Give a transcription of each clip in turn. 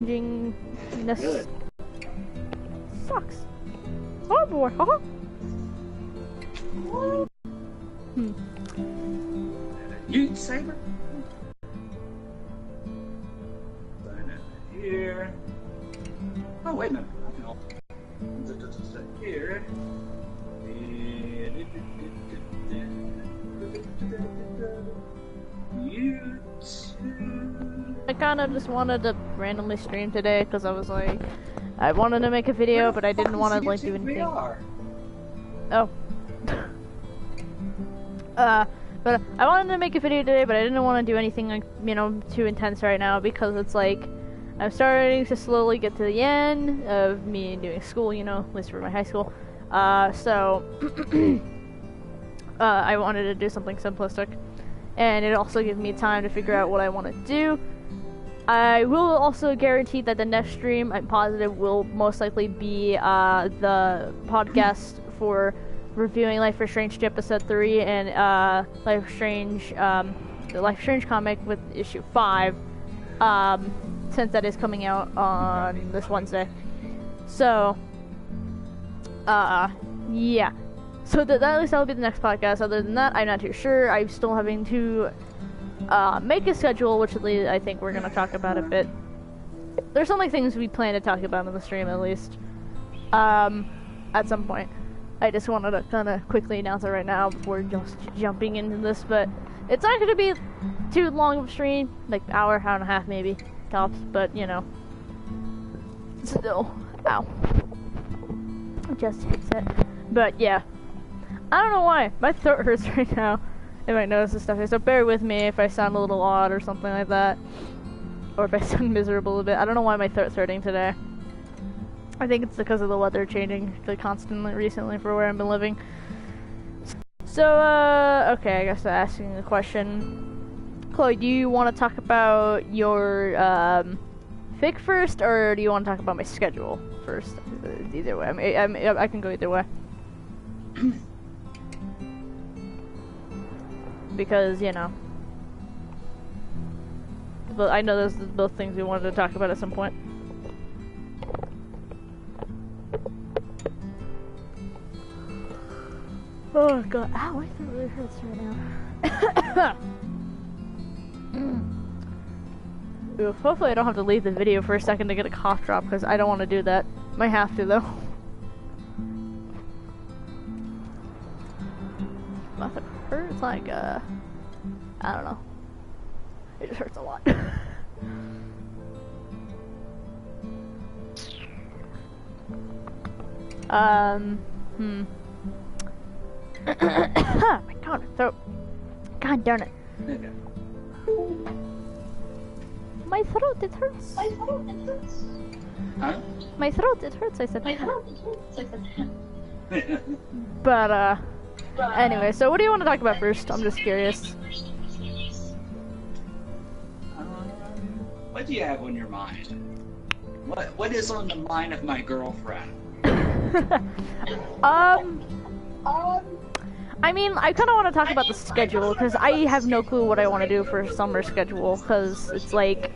This sucks. Oh boy, haha. You saber. Sign it here. Oh wait a minute. Here. I kind of just wanted to randomly stream today because I was like, I wanted to make a video, but I didn't want to like do anything. Oh. But I wanted to make a video today, but I didn't want to do anything like, you know, too intense right now because it's like I'm starting to slowly get to the end of me doing school, you know, at least for my high school. So I wanted to do something simplistic, and it also gives me time to figure out what I want to do. I will also guarantee that the next stream, I'm positive, will most likely be the podcast for reviewing Life is Strange episode 3 and Life is Strange, the Life is Strange comic with issue 5, since that is coming out on this Wednesday. So, yeah. So at least that'll be the next podcast. Other than that, I'm not too sure. I'm still having to make a schedule, which I think we're gonna talk about a bit. There's some like things we plan to talk about in the stream at least, at some point. I just wanted to kind of quickly announce it right now before just jumping into this, but it's not going to be too long of a stream, like hour and a half maybe, tops, but you know, still, ow, just hits it. But yeah, I don't know why, my throat hurts right now. You might notice this stuff, so bear with me if I sound a little odd or something like that, or if I sound miserable a bit. I don't know why my throat's hurting today. I think it's because of the weather changing like constantly recently for where I've been living. So, okay, I guess I'm asking the question. Chloe, do you want to talk about your fic first, or do you want to talk about my schedule first? Either way, I can go either way. Because, you know. But I know those are both things we wanted to talk about at some point. Oh god, ow, my throat really hurts right now. Oof, hopefully I don't have to leave the video for a second to get a cough drop, because I don't want to do that. Might have to, though. My throat hurts like, I don't know. It just hurts a lot. My god, my throat. God darn it. My throat, it hurts. My throat, it hurts. Huh? My throat, it hurts, I said. My throat, it hurts, I said. But, anyway, so what do you want to talk about first? I'm just curious. What do you have on your mind? What is on the mind of my girlfriend? I mean, I kind of want to talk about the schedule, because I have no clue what I want to do for summer schedule, because it's like,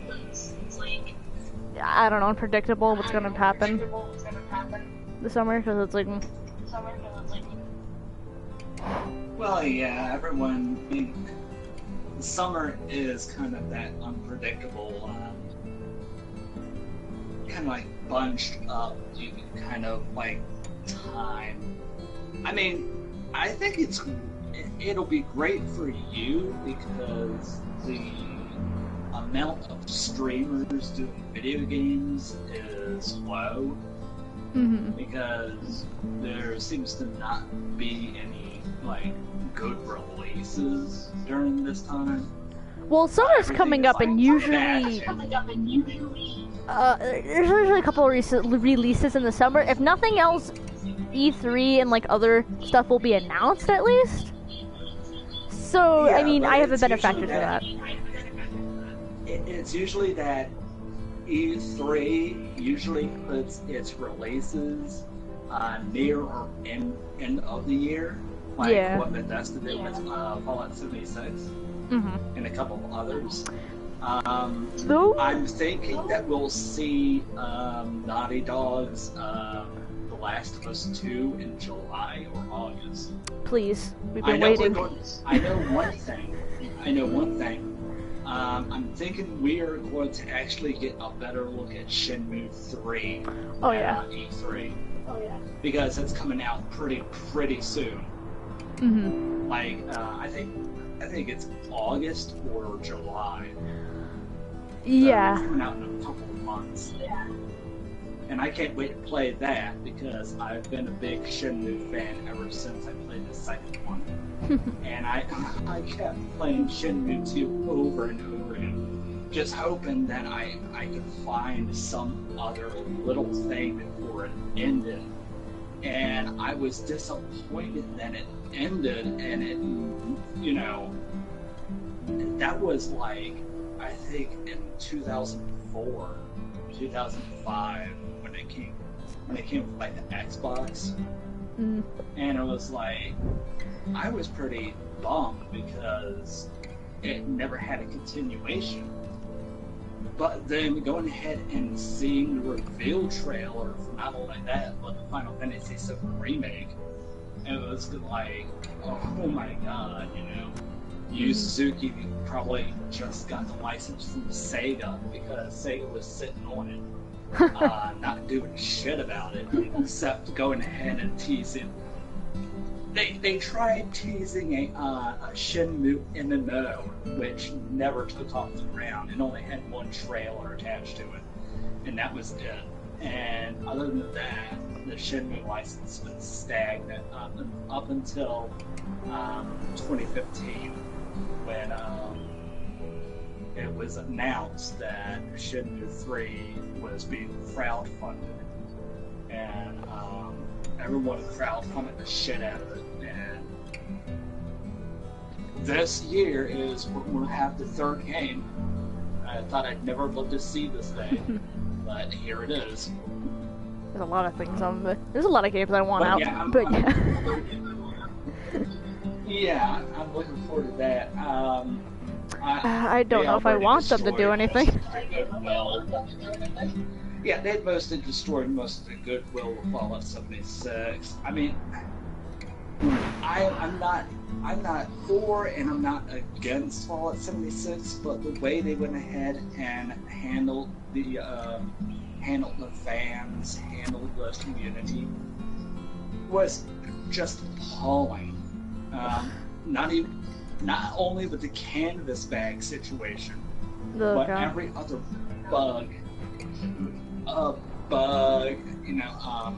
I don't know, unpredictable what's going to happen this summer, because it's like... Well, yeah, everyone, summer is kind of that unpredictable, kind of like bunched up, kind of like time. I mean, I think it'll be great for you because the amount of streamers doing video games is low. Mm-hmm. Because there seems to not be any like good releases during this time. Well, summer's coming up, and usually there's usually a couple of recent releases in the summer. If nothing else, E3 and like other stuff will be announced at least. So yeah, I mean, I have a benefactor for that. It's usually that E3 usually puts its releases near or end of the year, like what Bethesda did with Fallout 76 and a couple of others. No? I'm thinking that we'll see Naughty Dog's The Last of Us 2 in July or August. Please, we've been waiting. I know one thing. I'm thinking we are going to actually get a better look at Shenmue 3 Oh, at yeah. E3. Oh yeah. Because it's coming out pretty soon. Mm-hmm. Like I think it's August or July. Yeah. It's coming out in a couple of months. Yeah. And I can't wait to play that because I've been a big Shenmue fan ever since I played the second one. And I kept playing Shenmue 2 over and over again, just hoping that I could find some other little thing before it ended. And I was disappointed that it ended, and it, you know, that was like, I think in 2004, 2005, when it came with like the Xbox. Mm. And it was like, I was pretty bummed because it never had a continuation. But then going ahead and seeing the reveal trailer for not only that, but the Final Fantasy VII Remake, it was like, oh my god, you know. Yu Suzuki probably just got the license from Sega because Sega was sitting on it. Not doing shit about it, except going ahead and teasing. They tried teasing a Shenmue MMO, which never took off the ground. It only had one trailer attached to it, and that was it. And other than that, the Shenmue license was stagnant up until 2015, when it was announced that Shenmue 3 was being crowdfunded, and everyone crowdfunded the shit out of it. And this year is when we'll have the third game. I thought I'd never live to see this day, but here it is. There's a lot of things on there's a lot of games I want out, Yeah, but yeah. Yeah, I'm looking forward to that. I don't know if I want them to do anything. Yeah, they've mostly destroyed most of the goodwill of Fallout 76. I mean, I'm not for and I'm not against Fallout 76, but the way they went ahead and handled the fans, handled the community, was just appalling. Not only with the canvas bag situation, but every other bug, you know,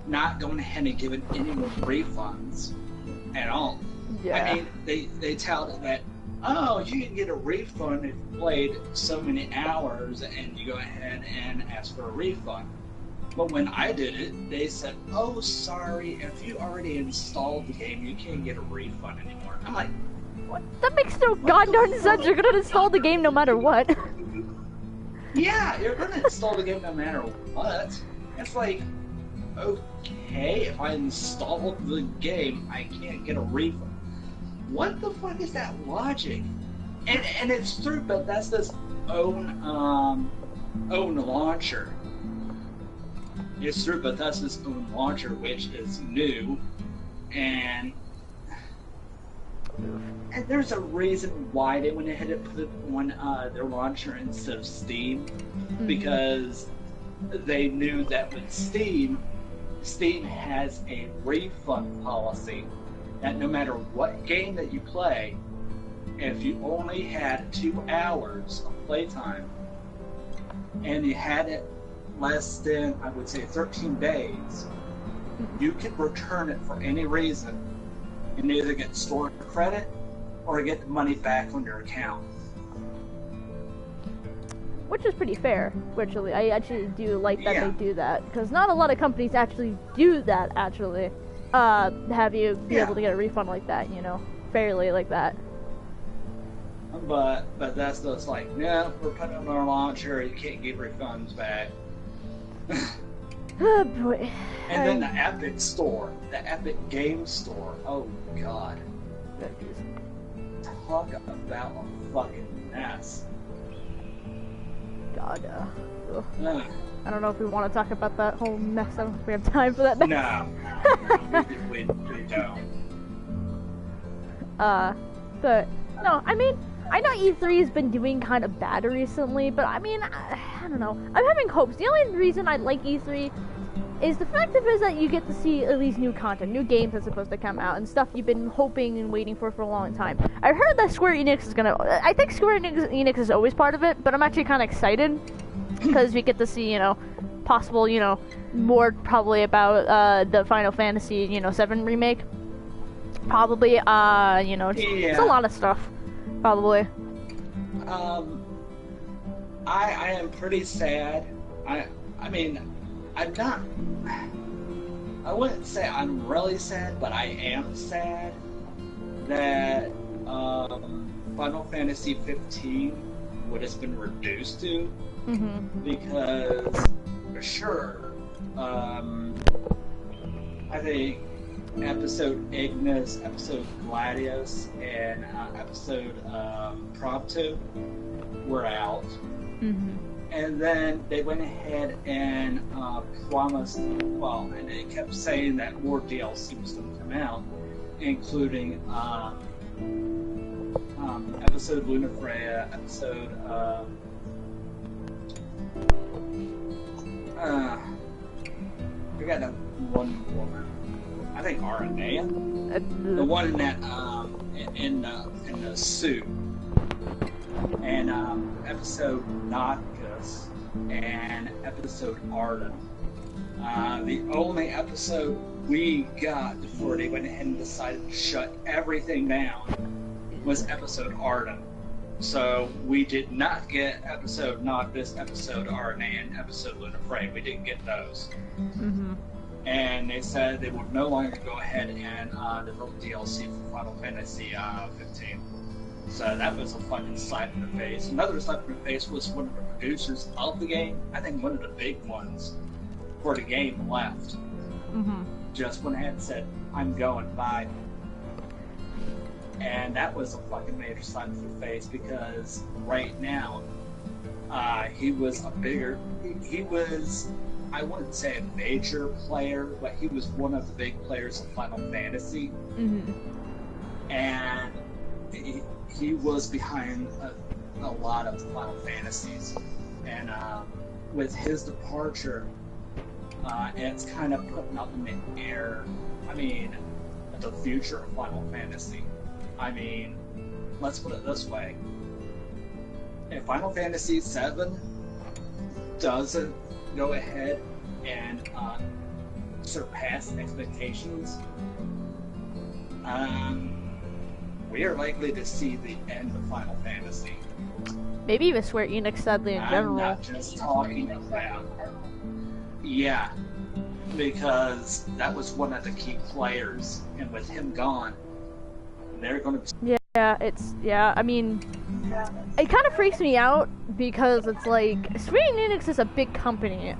not going ahead and giving anyone refunds at all. Yeah. I mean, they touted that, oh, you can get a refund if you played so many hours, and you go ahead and ask for a refund. But when I did it, they said, oh, sorry, if you already installed the game, you can't get a refund anymore. I'm like, What? That makes no goddamn sense. You're gonna install the game no matter what. yeah, you're gonna install the game no matter what. It's like, okay, if I installed the game, I can't get a refund. What the fuck is that logic? And it's through Bethesda's own launcher. It's through Bethesda's own launcher, which is new, and there's a reason why they went ahead and put it on their launcher instead of Steam, because they knew that with Steam has a refund policy that no matter what game that you play, if you only had 2 hours of playtime and you had it less than, I would say, 13 days, you can return it for any reason and either get store credit or get the money back on your account. Which is pretty fair, which I actually do like that Yeah. they do that, because not a lot of companies actually do that, actually. Have you be able to get a refund like that, you know, fairly like that. But that's just like, no, we're putting it on our launcher, you can't get refunds back. Oh boy. And then the Epic Store, the Epic Game Store, oh god. Talk about a fucking mess. God, ugh. Ugh. I don't know if we want to talk about that whole mess. I don't think we have time for that. No, we don't. But no, I mean, I know E3 has been doing kind of bad recently, but I mean, I don't know. I'm having hopes. The only reason I like E3 is the fact of it is that you get to see at least new content, new games that's supposed to come out, and stuff you've been hoping and waiting for a long time. I heard that Square Enix is gonna. I think Square Enix is always part of it, but I'm actually kind of excited because we get to see, you know, possible, you know, more probably about the Final Fantasy, you know, 7 remake. Probably, you know, it's a lot of stuff. Probably. I am pretty sad. I mean, I'm not. I wouldn't say I'm really sad, but I am sad that Final Fantasy 15 what it's been reduced to. Because, for sure, I think episode Ignis, episode Gladius, and episode Prompto were out. And then they went ahead and promised, well, and they kept saying that more DLC was going to come out, including episode Lunafreya, episode I forgot that one woman. I think Aranea, the one in that in the suit, and episode Noctis and episode Arden. The only episode we got before they went ahead and decided to shut everything down was episode Arden. So we did not get episode Noctis, episode Aranea, and episode Lunafreya. We didn't get those. And they said they would no longer go ahead and develop DLC for Final Fantasy 15. So that was a fucking slap in the face. Another slap in the face was one of the producers of the game. I think one of the big ones for the game left. Just went ahead and said, "I'm going, bye." And that was a fucking major slap in the face because right now, he was a bigger. He was. I wouldn't say a major player, but he was one of the big players of Final Fantasy. And he was behind a lot of Final Fantasies. And with his departure, it's kind of putting up in the air, I mean, the future of Final Fantasy. I mean, let's put it this way. If Final Fantasy VII doesn't go ahead and surpass expectations, we are likely to see the end of Final Fantasy. Maybe even Square Enix, sadly, in general. I'm not just talking about... Yeah, because that was one of the key players, and with him gone, they're going to... Yeah, I mean, it kind of freaks me out because it's like, Square Enix is a big company,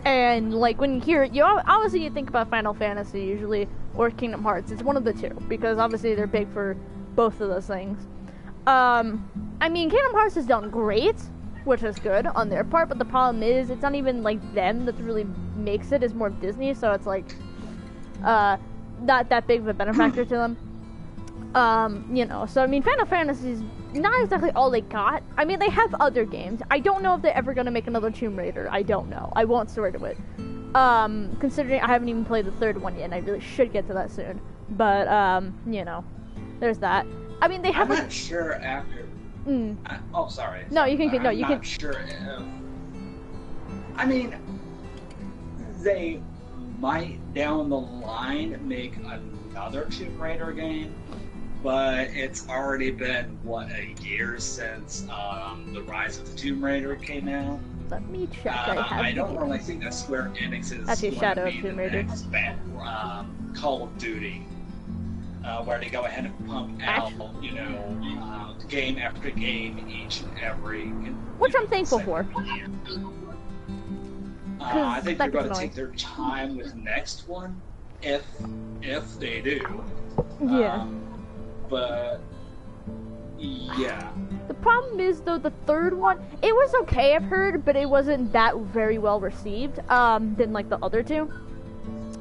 and like when you hear it, obviously you think about Final Fantasy usually, or Kingdom Hearts. It's one of the two, because obviously they're big for both of those things. I mean, Kingdom Hearts has done great, which is good on their part, but the problem is, it's not even like them that really makes it, it's more Disney, so it's like, not that big of a benefactor to them. You know, so I mean, Final Fantasy's not exactly all they got. I mean, they have other games. I don't know if they're ever gonna make another Tomb Raider. I don't know. I won't swear to it. Considering I haven't even played the third one yet, and I really should get to that soon. But, you know, there's that. I mean, they have... I'm not sure after... oh, sorry. No, you can... No, you can... I'm not sure if... I mean, they might, down the line, make another Tomb Raider game. But it's already been, what, a year since The Rise of the Tomb Raider came out. Let me check. I don't really think that Square Enix is actually Shadow going to be of Tomb the Raider. next Call of Duty, where they go ahead and pump out, you know, game after game each and every. Which I'm thankful for. I think they're going to annoying. take their time with the next one, if they do. Yeah. But yeah, The problem is, though, the third one, it was okay, I've heard, but it wasn't that very well received, than, like, the other two.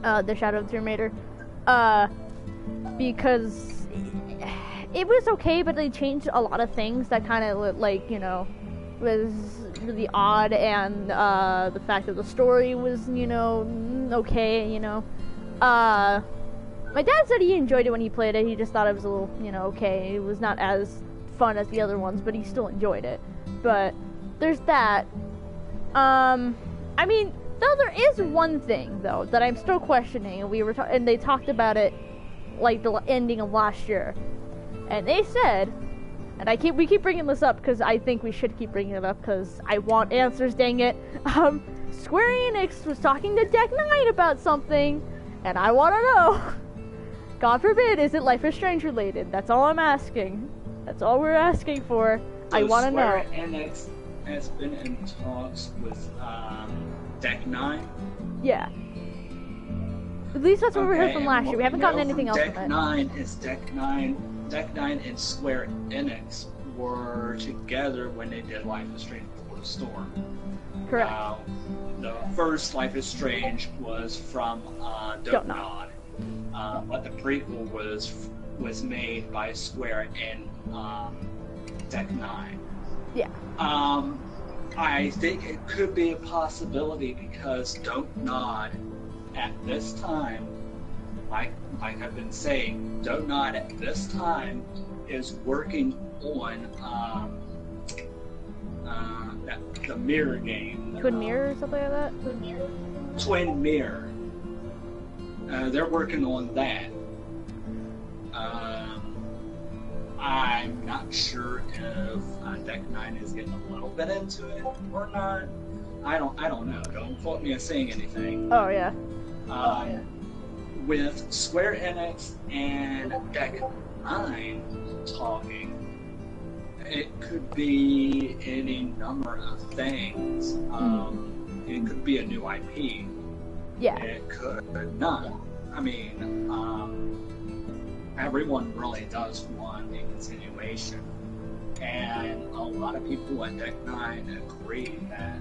The Shadow of the Tomb Raider. Because it was okay, but they changed a lot of things that kind of, like, you know, was really odd, and, the fact that the story was, you know, okay, you know. My dad said he enjoyed it when he played it, he just thought it was a little, you know, okay. It was not as fun as the other ones, but he still enjoyed it. But there's that. I mean, though there is one thing though that I'm still questioning, and and they talked about it like the ending of last year, and they said, and we keep bringing this up because I think we should keep bringing it up because I want answers. Dang it! Square Enix was talking to Deck 9 about something, and I want to know. God forbid, is it Life is Strange related? That's all I'm asking. That's all we're asking for. So I want to know. Square Enix has been in talks with Deck 9. Yeah. At least that's what we heard from last year. We haven't gotten anything else from it. Deck 9 is Deck 9 and Square Enix were together when they did Life is Strange Before the Storm. Correct. The first Life is Strange was from Don't Nod. But the prequel was made by Square and Deck 9. Yeah. I think it could be a possibility because Don't Nod at this time, like I've been saying, Don't Nod at this time is working on the mirror game. Twin Mirror or something like that? Twin Mirror. They're working on that. I'm not sure if Deck 9 is getting a little bit into it or not. I don't know. Don't quote me as saying anything. Oh yeah. With Square Enix and Deck 9 talking, it could be any number of things. It could be a new IP. Yeah. It could not. I mean, everyone really does want a continuation. And a lot of people at Deck 9 agree that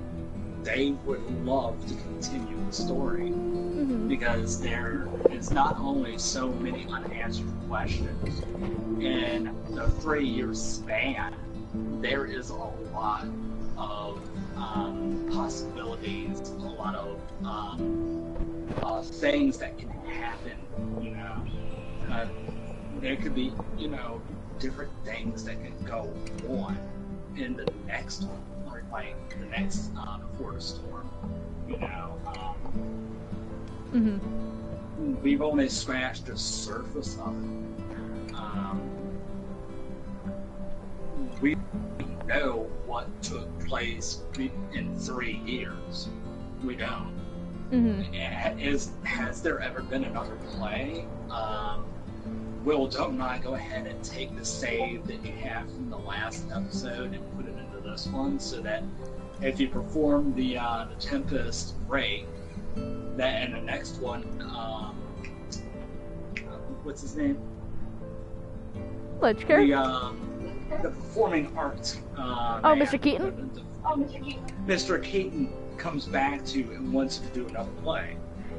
they would love to continue the story because there is not only so many unanswered questions in the 3-year span, there is a lot of possibilities, a lot of things that can happen, you know. There could be, you know, different things that can go on in the next one, or like the next Before the Storm, you know. We've only scratched the surface of it. We know what took place in 3 years. We don't. Has there ever been another play? Will Don't Nod go ahead and take the save that you have from the last episode and put it into this one, so that if you perform the Tempest break, that in the next one, what's his name? Ledger? The performing arts. Mr. Keaton? Mr. Keaton comes back to you and wants to do another play.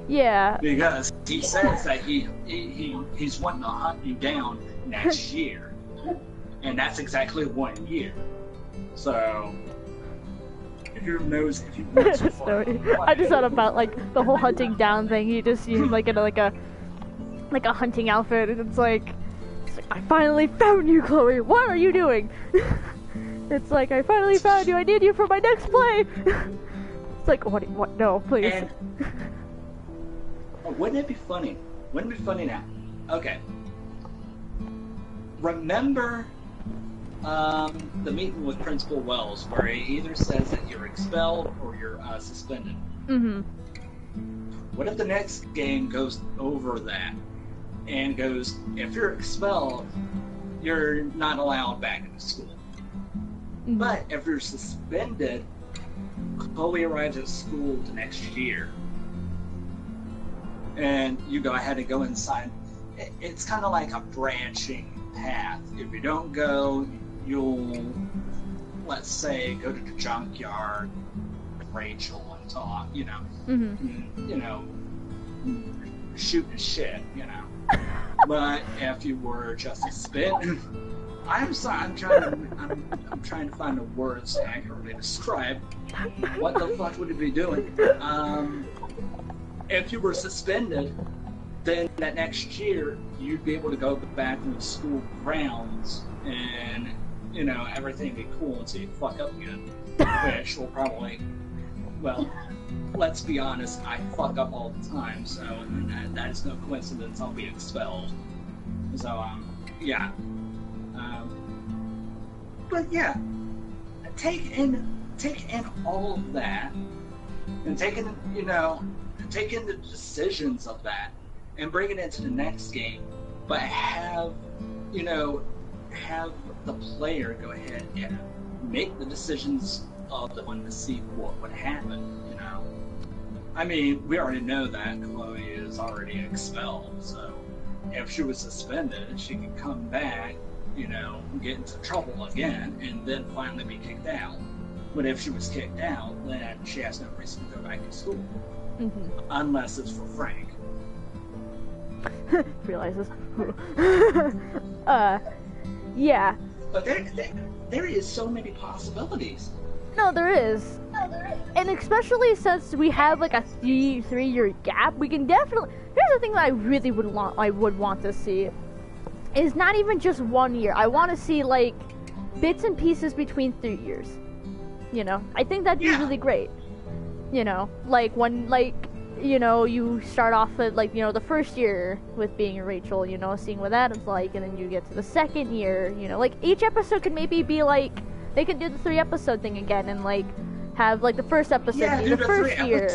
Yeah. Because he says that he's wanting to hunt you down next year. And that's exactly 1 year. So, if you want to Sorry. I just thought about, like, the whole hunting down thing. He just seemed like in a hunting outfit, and it's like, I finally found you, Chloe! What are you doing? It's like, I finally found you, I need you for my next play! It's like, what, no, please. And, wouldn't it be funny? Wouldn't it be funny now? Okay. Remember the meeting with Principal Wells, where he either says that you're expelled or you're suspended? What if the next game goes over that and goes, if you're expelled, you're not allowed back into school. But if you're suspended, Chloe arrives at school the next year, and you go ahead and go inside. It's kind of like a branching path. If you don't go, you'll let's say, go to the junkyard with Rachel and talk, you know, Mm-hmm. you know, shooting shit, you know. But if you were just suspended, I'm sorry, I'm trying to find the words to accurately describe what the fuck would it be doing. If you were suspended, then that next year you'd be able to go back to the school grounds and, you know, everything would be cool until you fuck up again. Which will probably, well, let's be honest, I fuck up all the time, so that is no coincidence I'll be expelled. So, yeah. But yeah, take in all of that, and take in the decisions of that, and bring it into the next game, but have the player go ahead and make the decisions of the one to see what would happen, you know? I mean, we already know that Chloe is already expelled, so if she was suspended, she could come back, you know, get into trouble again, and then finally be kicked out. But if she was kicked out, then she has no reason to go back to school. Mm-hmm. Unless it's for Frank. Realizes. Yeah. But there is so many possibilities. No, there is. And especially since we have like a 3-year gap, we can definitely. Here's the thing that I really would want to see is not even just 1 year. I want to see like bits and pieces between 3 years. You know, I think that'd be really great. You know, like when you know, you start off at like, you know, the first year with being Rachel, you know, seeing what that is like, and then you get to the second year, you know, like each episode could maybe be like, they could do the 3-episode thing again and like have like the first episode be the first year.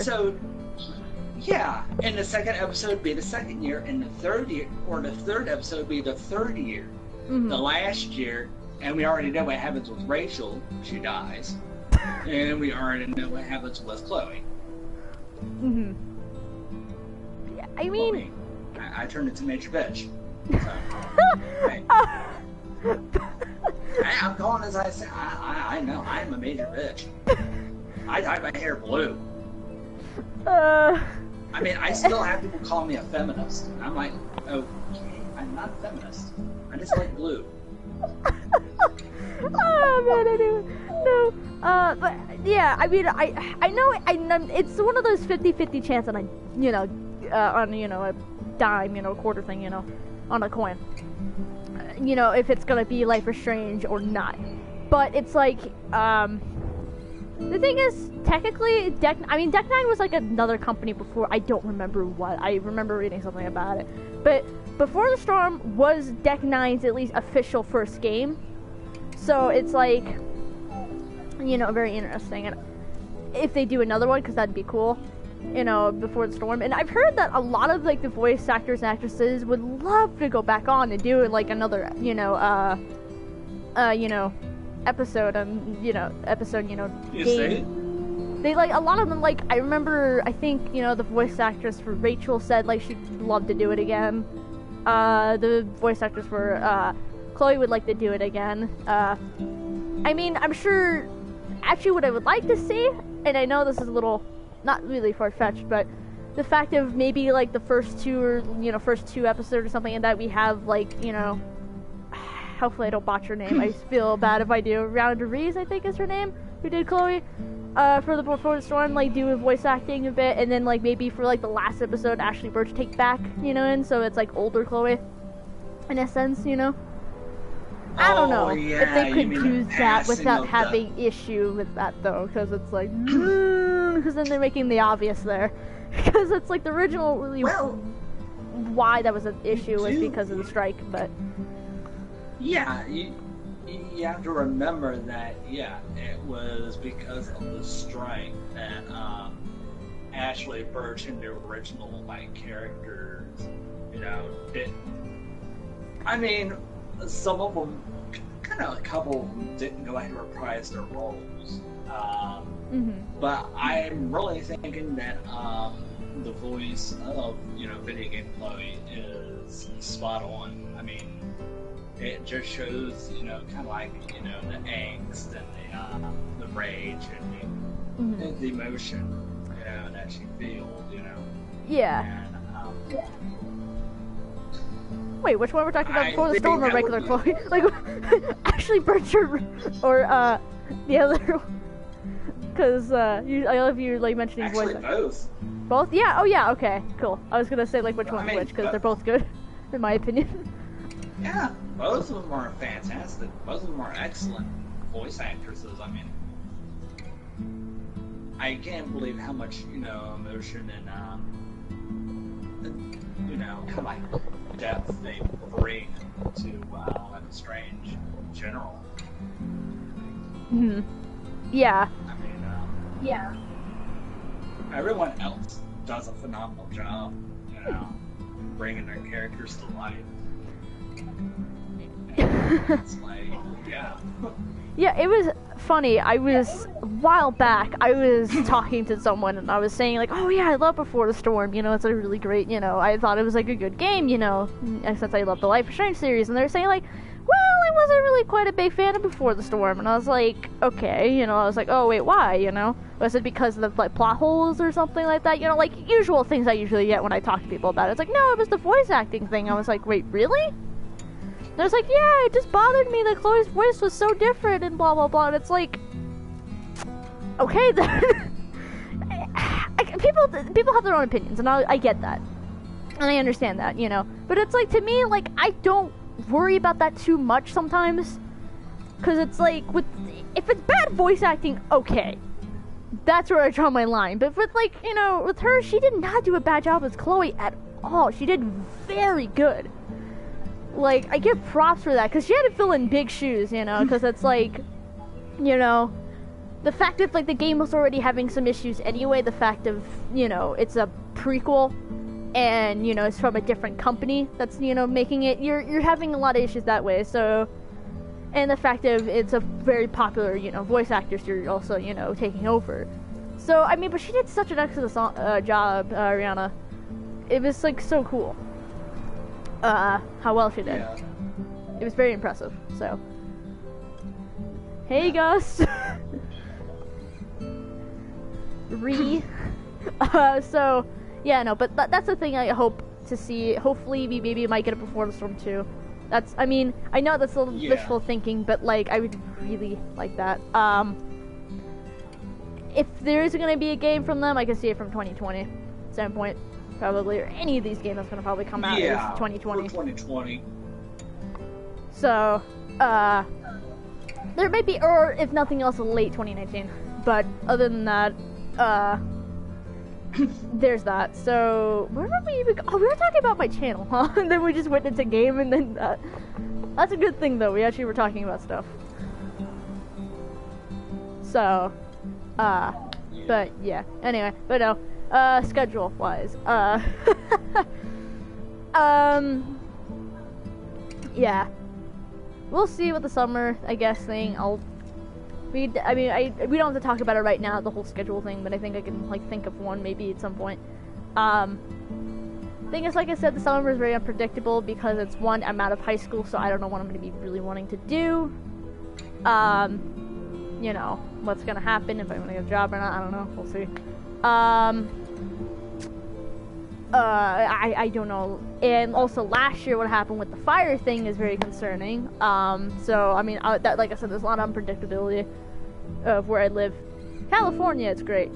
Yeah, and the second episode be the second year, and the third year, or the third episode be the third year. Mm-hmm. The last year, and we already know what happens with Rachel, she dies, and we already know what happens with Chloe. Mm-hmm. Yeah, I mean... Well, I turned into Major Bitch. So, hey. I'm calling as I say, I know, I am a major bitch. I dye my hair blue. I mean, I still have people call me a feminist. And I'm like, okay, I'm not a feminist. I just like blue. Oh man, I don't know. But yeah, I mean, I know it's one of those 50-50 chance on a dime, you know, quarter thing, you know, on a coin. You know, if it's gonna be Life is Strange or not. But it's like, the thing is, technically, Deck 9 was like another company before. I don't remember what. I remember reading something about it. But Before the Storm was Deck 9's at least official first game. So it's like, you know, very interesting. And if they do another one, because that'd be cool, you know, Before the Storm. And I've heard that a lot of like the voice actors and actresses would love to go back on and do like another, episode, game. They like, a lot of them, like, I remember, I think, you know, the voice actress for Rachel said like she'd love to do it again. The voice actress for Chloe would like to do it again. I mean, I'm sure, actually what I would like to see, and I know this is a little, not really far-fetched, but the fact of maybe like the first two episodes or something, and that we have like, you know, hopefully I don't botch her name, I feel bad if I do, Rhonda Reese, I think is her name, who did Chloe, for the Before the Storm, like do voice acting a bit, and then like maybe for like the last episode, Ashley Birch take back, you know, and so it's like older Chloe, in a sense, you know. I don't know if they could do that without having issue with that though, because it's like, because then they're making the obvious there, because it's like the original really why that was an issue was because of the strike, but yeah, you have to remember that it was because of the strike that Ashley Birch and the original like characters, you know, didn't. I mean, some of them, kind of a couple of them didn't go ahead and reprise their roles. But I'm really thinking that the voice of, you know, Video Game Chloe is spot on. I mean, it just shows, you know, kind of like, you know, the angst and the rage and the emotion, you know, that she feels, you know. Yeah. And, Wait, which one we're talking about before the think storm or that regular would be- Chloe? Like, Ashley Bircher or the other one? Because I love you like mentioning actually, voice. both. Both? Yeah. Oh yeah. Okay. Cool. I was gonna say like which I one's mean, which because but- they're both good, in my opinion. Yeah, both of them are fantastic. Both of them are excellent voice actresses. I mean, I can't believe how much, you know, emotion and you know, kind of like depth they bring to Life is Strange in general. Hmm. Yeah. I mean, Yeah. everyone else does a phenomenal job, you know, bringing their characters to life. And it's like, yeah. Yeah, it was funny. A while back, I was talking to someone and I was saying like, oh yeah, I love Before the Storm, you know, it's a really great, you know, I thought it was like a good game, you know, since I love the Life is Strange series, and they're saying like, well, I wasn't really quite a big fan of Before the Storm, and I was like, okay, you know, I was like, oh wait, why, you know? Was it because of the like plot holes or something like that? You know, like usual things I usually get when I talk to people about it. It's like, no, it was the voice acting thing. I was like, wait, really? And I was like, yeah, it just bothered me that Chloe's voice was so different and blah blah blah. And it's like, okay then. People have their own opinions, and I get that, and I understand that, you know. But it's like, to me, like, I don't worry about that too much sometimes, because it's like, if it's bad voice acting, okay, that's where I draw my line. But with, like, you know, with her, she did not do a bad job as Chloe at all. She did very good. Like, I give props for that, because she had to fill in big shoes, you know, because it's like, you know, the fact that, like, the game was already having some issues anyway, the fact of, you know, it's a prequel, and, you know, it's from a different company that's, you know, making it, you're having a lot of issues that way, so, and the fact of it's a very popular, you know, voice actress you're also, you know, taking over. So, I mean, but she did such an excellent job, Rihanna. It was, like, so cool. How well she did. Yeah. It was very impressive, so. Hey, Gus! So, yeah, no, but that's the thing I hope to see. Hopefully, we maybe might get a Before the Storm 2. That's, I mean, I know that's a little Yeah. wishful thinking, but, like, I would really like that. If there is gonna be a game from them, I can see it from 2020 standpoint, probably, or any of these games that's gonna probably come out Yeah, is 2020. for 2020. So, there might be, or if nothing else, late 2019. But other than that, there's that. So, where were we even? Oh, we were talking about my channel, huh? And then we just went into game, and then that's a good thing though. We actually were talking about stuff. So, but yeah. Anyway, but no. Schedule wise, yeah. We'll see with the summer, I guess, thing. We don't have to talk about it right now, the whole schedule thing, but I think I can, like, think of one maybe at some point. Thing is, like I said, the summer is very unpredictable because it's one, I'm out of high school, so I don't know what I'm going to be really wanting to do. You know, what's going to happen, if I'm going to get a job or not, I don't know, we'll see. I don't know. And also last year what happened with the fire thing is very concerning. So, I mean, that, like I said, there's a lot of unpredictability of where I live. California, it's great.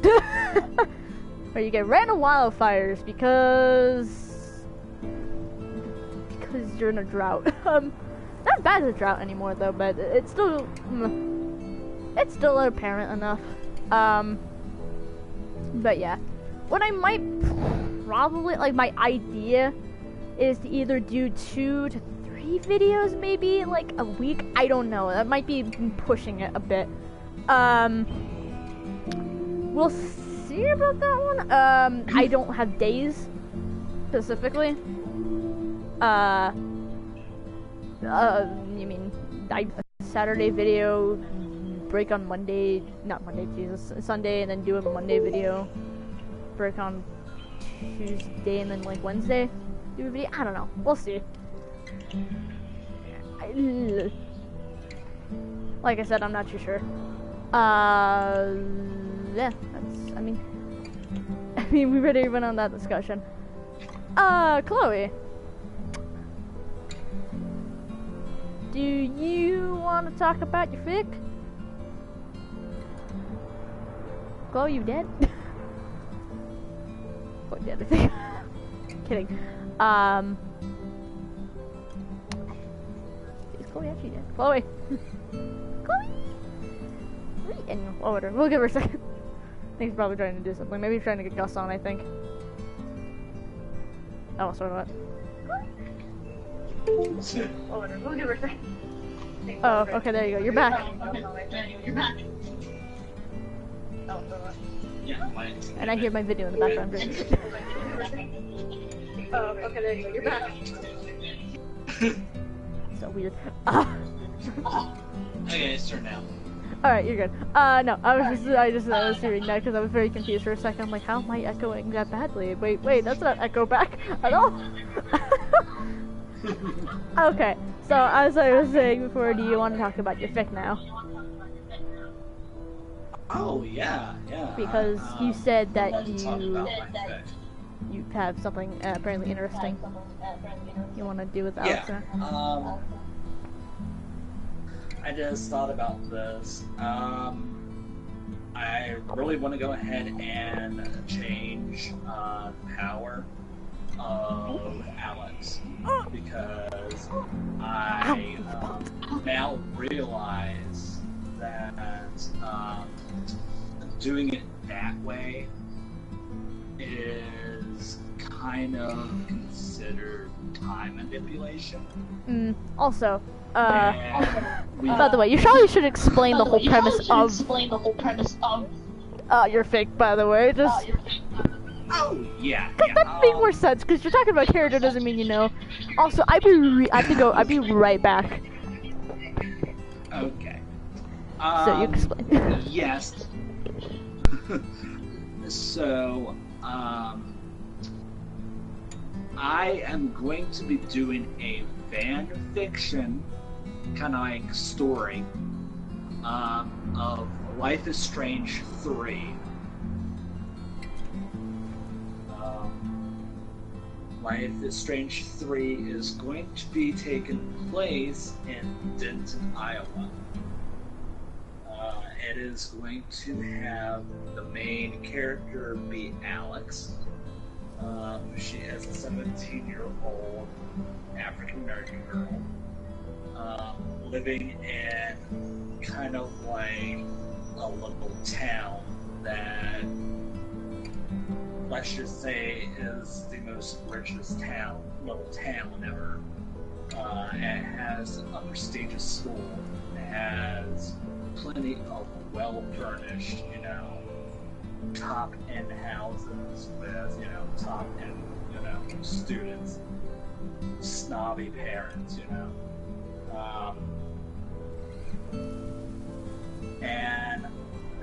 Where you get random wildfires because you're in a drought. Not bad as a drought anymore though, but it's still apparent enough. But yeah. What I might probably, like, my idea is to either do 2 to 3 videos maybe, like, a week. I don't know. That might be pushing it a bit. We'll see about that one. I don't have days specifically. You mean Saturday video, break on Monday, not Monday, Jesus, Sunday, and then do a Monday video, break on Tuesday, and then, like, Wednesday do a video. I don't know. We'll see. Like I said, I'm not too sure. Yeah, that's, I mean, we already went on that discussion. Chloe. Do you want to talk about your fic? Chloe, you dead? Chloe dead, I think. Kidding. Is Chloe actually dead? Chloe! Chloe! Anyway, oh, whatever. We'll give her a second. I think he's probably trying to do something. Maybe he's trying to get Gus on, I think. Oh, sorry, what? Oh, whatever. We'll give her a second. Oh, okay, there you go. You're back. You're back. Yeah, mine. And I hear my video in the background. Oh, okay, there you go. You're back. So weird. Okay, it's turned now. Alright, you're good. No, I was hearing that because I was very confused for a second. I'm like, how am I echoing that badly? Wait, that's not echo back at all. Okay, so as I was saying before, do you want to talk about your fic now? Oh yeah. Because you said that Talk about my fic. you have something apparently interesting you want to do with Alex. Yeah. I just thought about this. I really want to go ahead and change the power of Alex because I now realize that doing it that way is kind of considered time manipulation. Also, By the way, you probably should explain the whole premise of your fic, by the way. Just Oh yeah. that would make more sense because you're talking about character doesn't mean you know. Also, I have to go. I'll be right back. Okay. So you explain. Yes. So, I am going to be doing a fan fiction kind of like story of Life is Strange 3. Life is Strange 3 is going to be taking place in Denton, Iowa. It is going to have the main character be Alex. She is a 17-year-old African-American girl living in kind of like a local town that, let's just say, is the most richest little town ever. It has a prestigious school. It has plenty of well-furnished, top-end houses with, top-end, students, snobby parents, and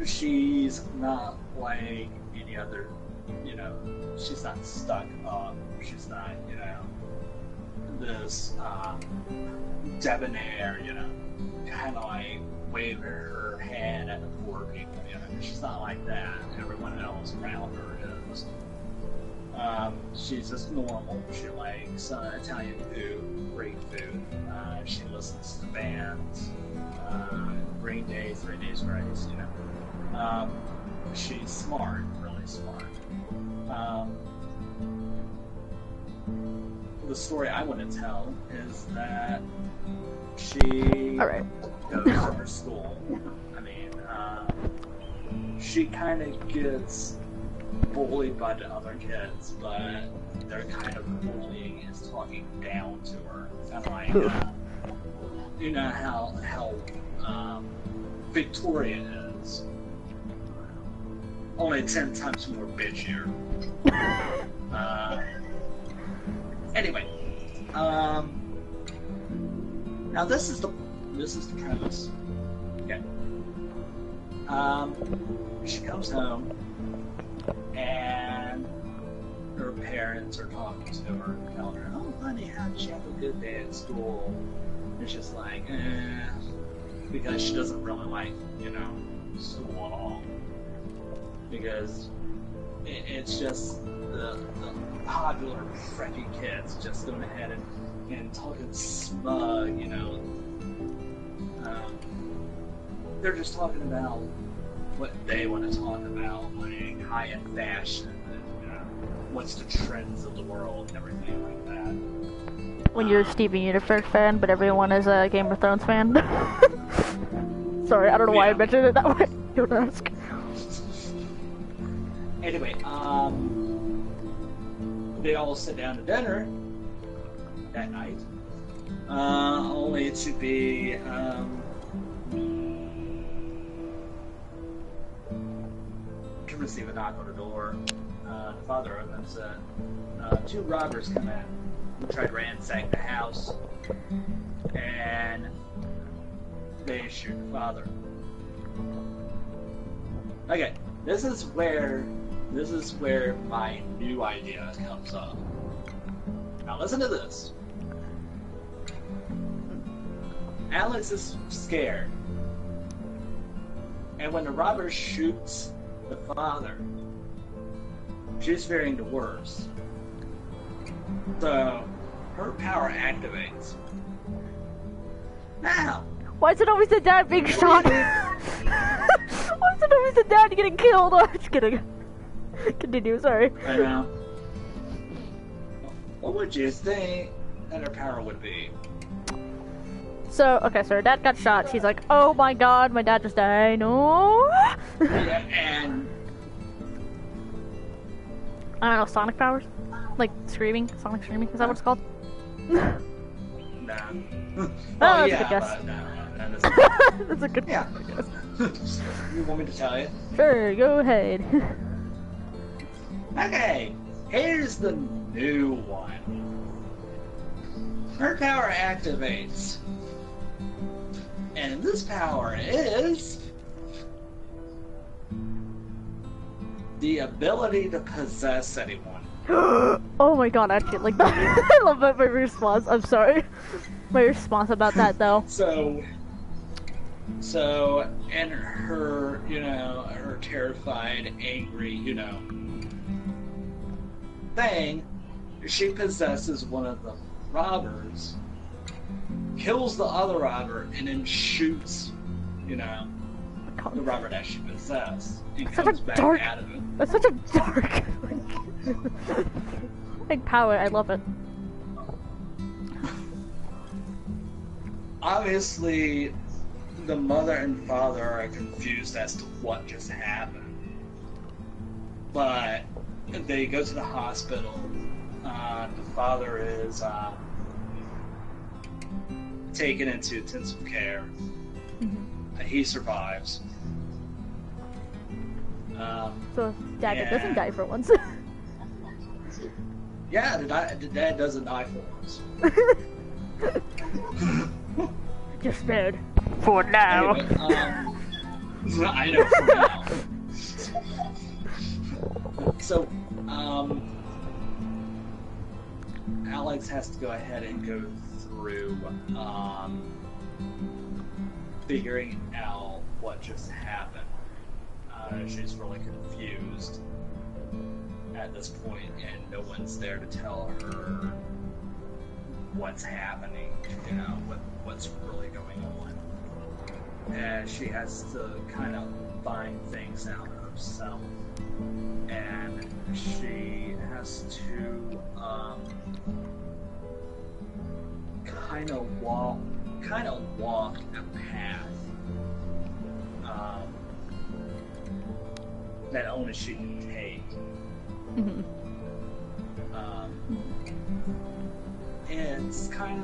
she's not like any other, she's not stuck up, she's not, this debonair, kind of like waving her hand at the poor people, she's not like that. Everyone else around her is. She's just normal. She likes Italian food, great food. She listens to bands, Green Day, 3 Days Grace, she's smart, really smart. The story I want to tell is that she goes to her school. I mean, she kind of gets bullied by the other kids, but their kind of bullying is talking down to her. Kind of like, you know how Victoria is. Only 10 times more bitchier. Anyway, now this is the premise. Okay. She comes home and her parents are talking to her, telling her, "Oh, honey, how did you have a good day at school?" it's just like, because she doesn't really like, school at all. Because it's just the popular preppy kids just going ahead and talking smug, they're just talking about what they want to talk about, like high-end fashion and what's the trends of the world and everything like that. When you're a Steven Universe fan, but everyone is a Game of Thrones fan. Sorry, I don't know why I mentioned it that way. Don't ask. Anyway, they all sit down to dinner that night, only to be, to receive a knock on the door. The father opens it. Two robbers come in who try to ransack the house, and they shoot the father. Okay, this is where my new idea comes up. Now listen to this. Alex is scared, and when the robber shoots the father, she's fearing the worst. So her power activates. Now, why is it always the dad being shot? Why is it always the dad getting killed? Oh, just kidding. Continue, sorry. I know. What would you think that her power would be? So, okay, so her dad got shot. She's like, oh my god, my dad just died. No. Yeah, and I don't know, sonic powers? Like screaming? Sonic screaming? Is that what it's called? nah. Oh, that's a yeah, good guess. but no, That's a good yeah. guess. You want me to tell you? Sure, go ahead. Okay, here's the new one. Her power activates. And this power is the ability to possess anyone. Oh my god, actually, like that. I love that my response. I'm sorry. My response about that, though. So, and her, her terrified, angry, thing, she possesses one of the robbers, kills the other robber, and then shoots, the robber that she possessed, and comes back out of it. That's such a dark, like power. I love it. Obviously, the mother and father are confused as to what just happened, but they go to the hospital. The father is taken into intensive care. Mm-hmm. He survives. So Dagger doesn't die for once. Yeah, the dad doesn't die for once. Just spared. For now. Anyway, I know for now. So, Alex has to go ahead and go through figuring out what just happened. She's really confused at this point, and no one's there to tell her what's happening, what's really going on. And she has to kind of find things out herself. And she has to kind of walk a path that only she can take. Mm-hmm. It's kind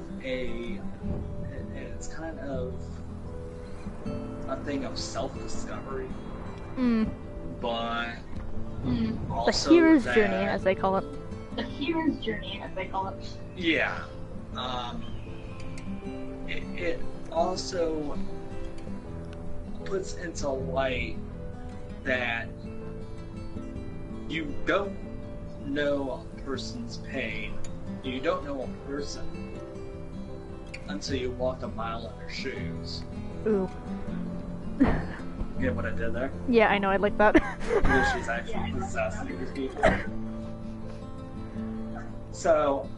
of a thing of self-discovery, but also the hero's journey, as they call it. The hero's journey, as they call it. Yeah. It also puts into light that you don't know a person's pain. You don't know a person until you walked a mile in her shoes. Ooh. Get what I did there? Yeah, I know, I like that. Because she's actually possessing these people. So,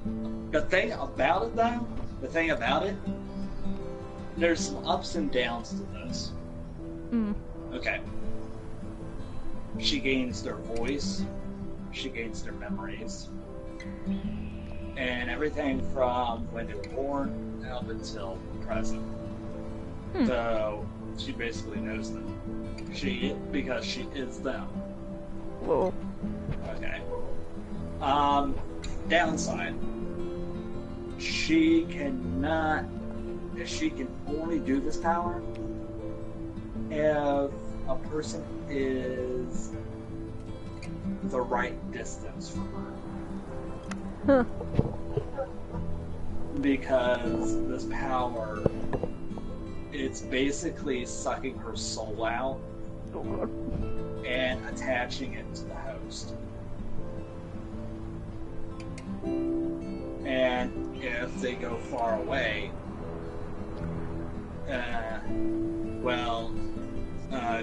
the thing about it, there's some ups and downs to this. Mm. Okay. She gains their voice, she gains their memories, and everything from when they were born up until present. So, she basically knows them. Because she is them. Whoa. Okay. Downside. She can only do this power if a person is the right distance from her. Huh. Because this power, it's basically sucking her soul out Oh god. and attaching it to the host. And if they go far away, a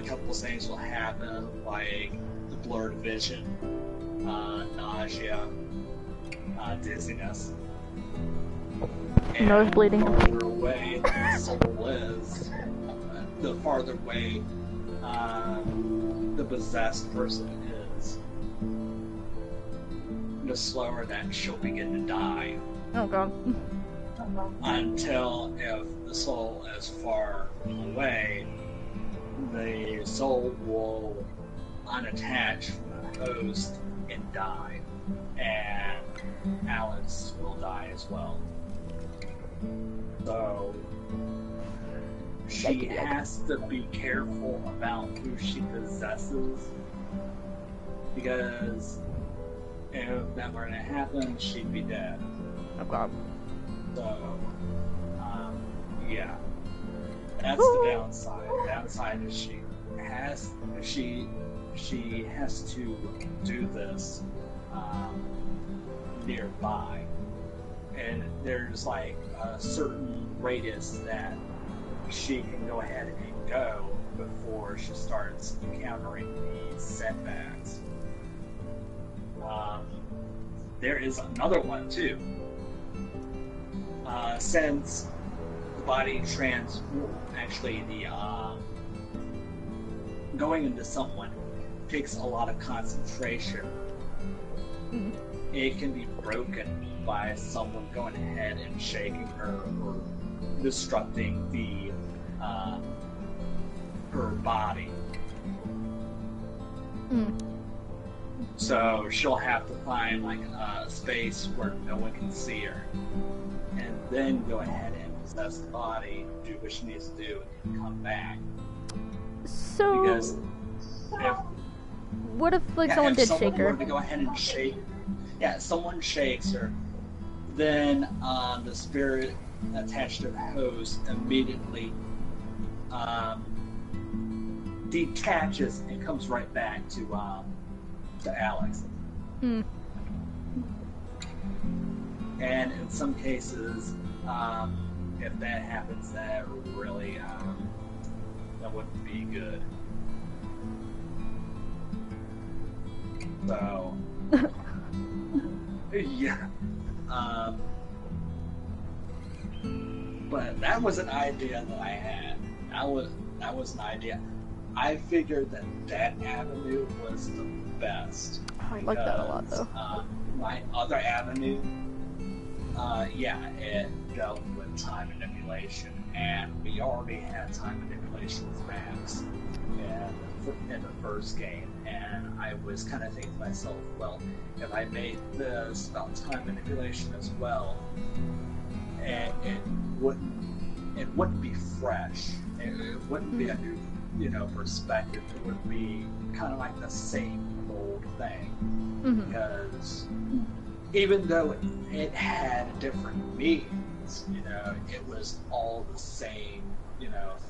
couple of things will happen, like the blurred vision, nausea, dizziness. And Nose bleeding. The farther away the soul is, the farther away the possessed person is, the slower that she'll begin to die. Oh god. Until if the soul is far away, the soul will unattach from the host and die. And Alex will die as well. So she has to be careful about who she possesses, because if that were to happen, she'd be dead. Oh god. So, yeah, that's the downside. The downside is she has to do this nearby, and there's like a certain radius that she can go ahead and go before she starts encountering these setbacks. There is another one too. Since the body going into someone takes a lot of concentration. It can be broken by someone going ahead and shaking her or disrupting the her body. So she'll have to find like a space where no one can see her, and then go ahead and possess the body, do what she needs to do, and come back. So, Because what if someone did shake her? Were to go ahead and shake, someone shakes her, then the spirit attached to the host immediately detaches and comes right back to Alex. And in some cases, if that happens, that really that wouldn't be good. So, yeah. But that was an idea that I had. That was an idea. I figured that avenue was the best. I like that a lot, though. My other avenue, it dealt with time manipulation, and we already had time manipulation with Max in the first game, and I was kind of thinking to myself, well, if I made this about time manipulation as well, and it wouldn't be fresh. It wouldn't be a new, perspective. It would be kind of like the same old thing. Because even though it had different meanings, it was all the same,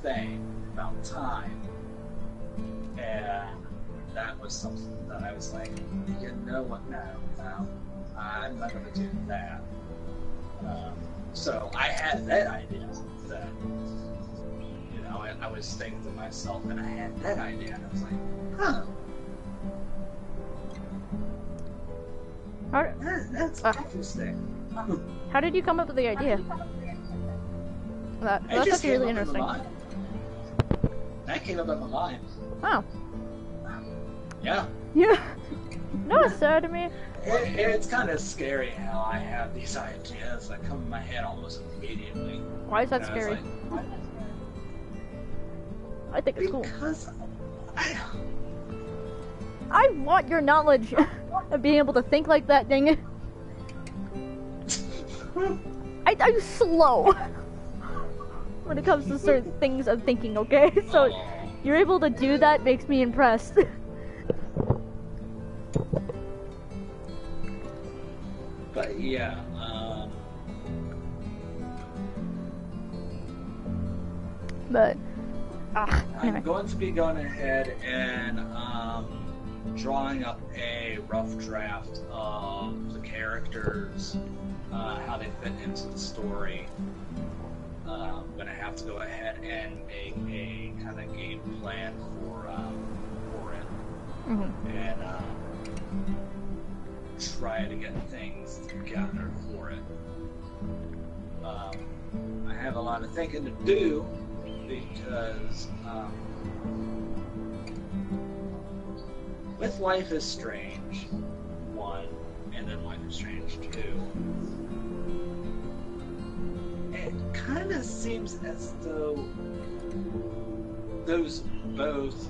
thing about time. And that was something that I was like, you know what, no, I'm not going to do that. So I had that idea that, you know, I was thinking to myself, and I had that idea, and I was like, huh. That's interesting. How did you come up with the idea? That's actually really interesting. That came up in my mind. Oh. Yeah. Yeah. No, it's sad to me. It's kind of scary how I have these ideas that come in my head almost immediately. Why is that And scary? like, I think it's cool. because I want your knowledge of being able to think like that, dang it. I'm slow when it comes to certain things of thinking, okay? So you're able to do that makes me impressed. But yeah, But anyway. I'm going to be going ahead and drawing up a rough draft of the characters, how they fit into the story. I'm going to have to go ahead and make a kind of game plan for it, and try to get things together for it. I have a lot of thinking to do because with Life is Strange 1 and then Life is Strange 2, it kind of seems as though those both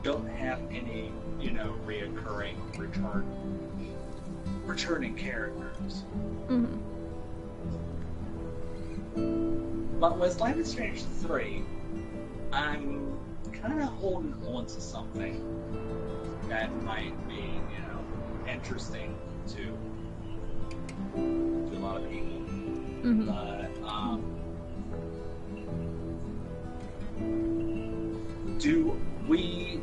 don't have any, you know, returning characters. But with Life is Strange 3, I'm kind of holding on to something that might be, you know, interesting to a lot of people. But do we?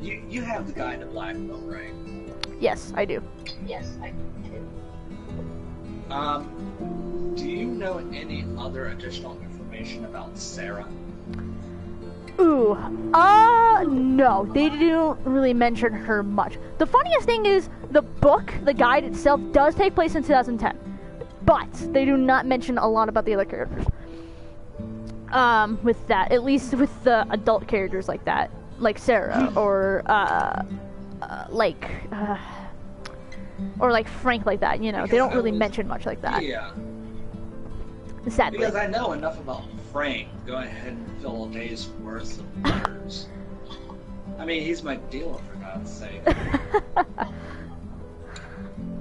You have the guide to Black Bolt, right? Yes, I do. Yes, I do. Do you know any other additional information about Sarah? Ooh, no, they don't really mention her much. The funniest thing is, the book, the guide itself, does take place in 2010, but they do not mention a lot about the other characters. With that, at least with the adult characters like that, like Sarah, or, or like Frank like that, you know, they don't really mention much like that. Yeah. Sadly. Because I know enough about Frank to go ahead and fill a day's worth of letters. I mean, he's my dealer, for God's sake.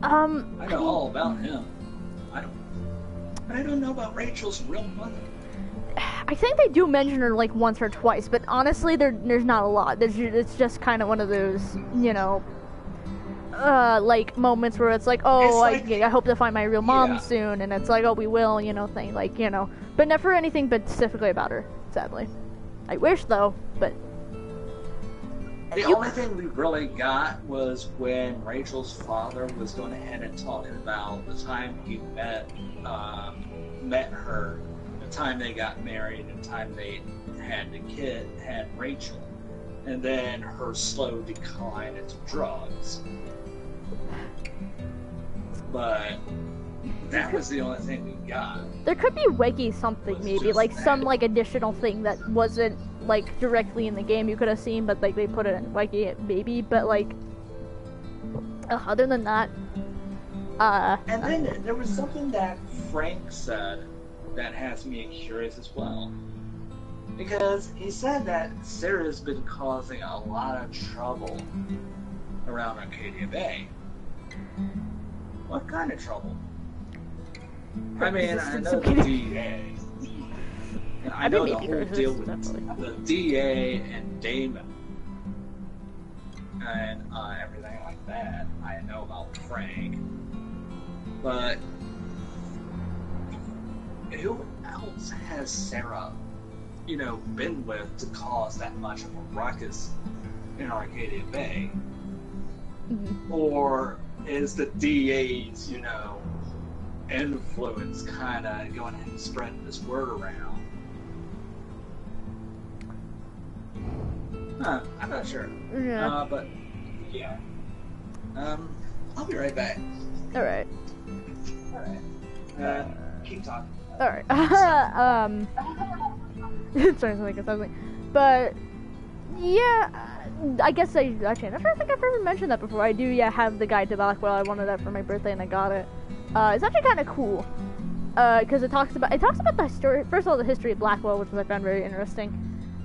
I know all about him. But I don't know about Rachel's real mother. I think they do mention her like once or twice, but honestly, there's not a lot. It's just kind of one of those, you know, like moments where it's like, oh, it's like, I hope to find my real mom soon, and it's like, oh, we will, you know, thing, like, you know, but never anything but specifically about her, sadly. I wish though, but the only thing we really got was when Rachel's father was going ahead and talking about the time he met her, the time they got married, and the time they had Rachel, and then her slow decline into drugs. But that was the only thing we got. There could be Weggy something, maybe, like some like additional thing that wasn't like directly in the game you could have seen, but like they put it in Weggy maybe, but like other than that, and then there was something that Frank said that has me curious as well, because he said that Sarah's been causing a lot of trouble around Arcadia Bay. What kind of trouble? I mean, I know the DA. And I know the whole deal with the DA and Damon and everything like that. I know about Frank. But who else has Sarah, you know, been with to cause that much of a ruckus in Arcadia Bay? Or is the DA's, you know, influence kind of going ahead and spreading this word around. I'm not sure. Yeah. But yeah. I'll be right back. All right. Keep talking. All right. It's starting to make something, but yeah, I guess I changed. I don't think I've ever mentioned that before. I do, yeah, have the guide to Blackwell. I wanted that for my birthday, and I got it. It's actually kind of cool, because it talks about the history. First of all, the history of Blackwell, which I found very interesting.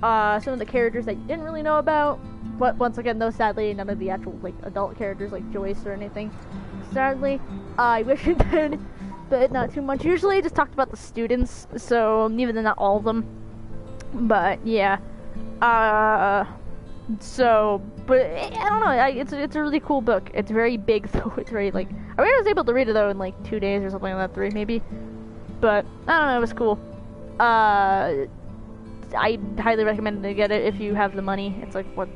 Some of the characters that you didn't really know about, but once again, though, sadly, none of the actual like adult characters like Joyce or anything. Sadly, I wish it did, but not too much. Usually, I just talked about the students, so even not all of them. But yeah, so, but I don't know. It's a really cool book. It's very big though. It's very like I was able to read it though in like 2 days or something like that, 3 maybe. But I don't know. It was cool. I highly recommend to get it if you have the money. It's like what,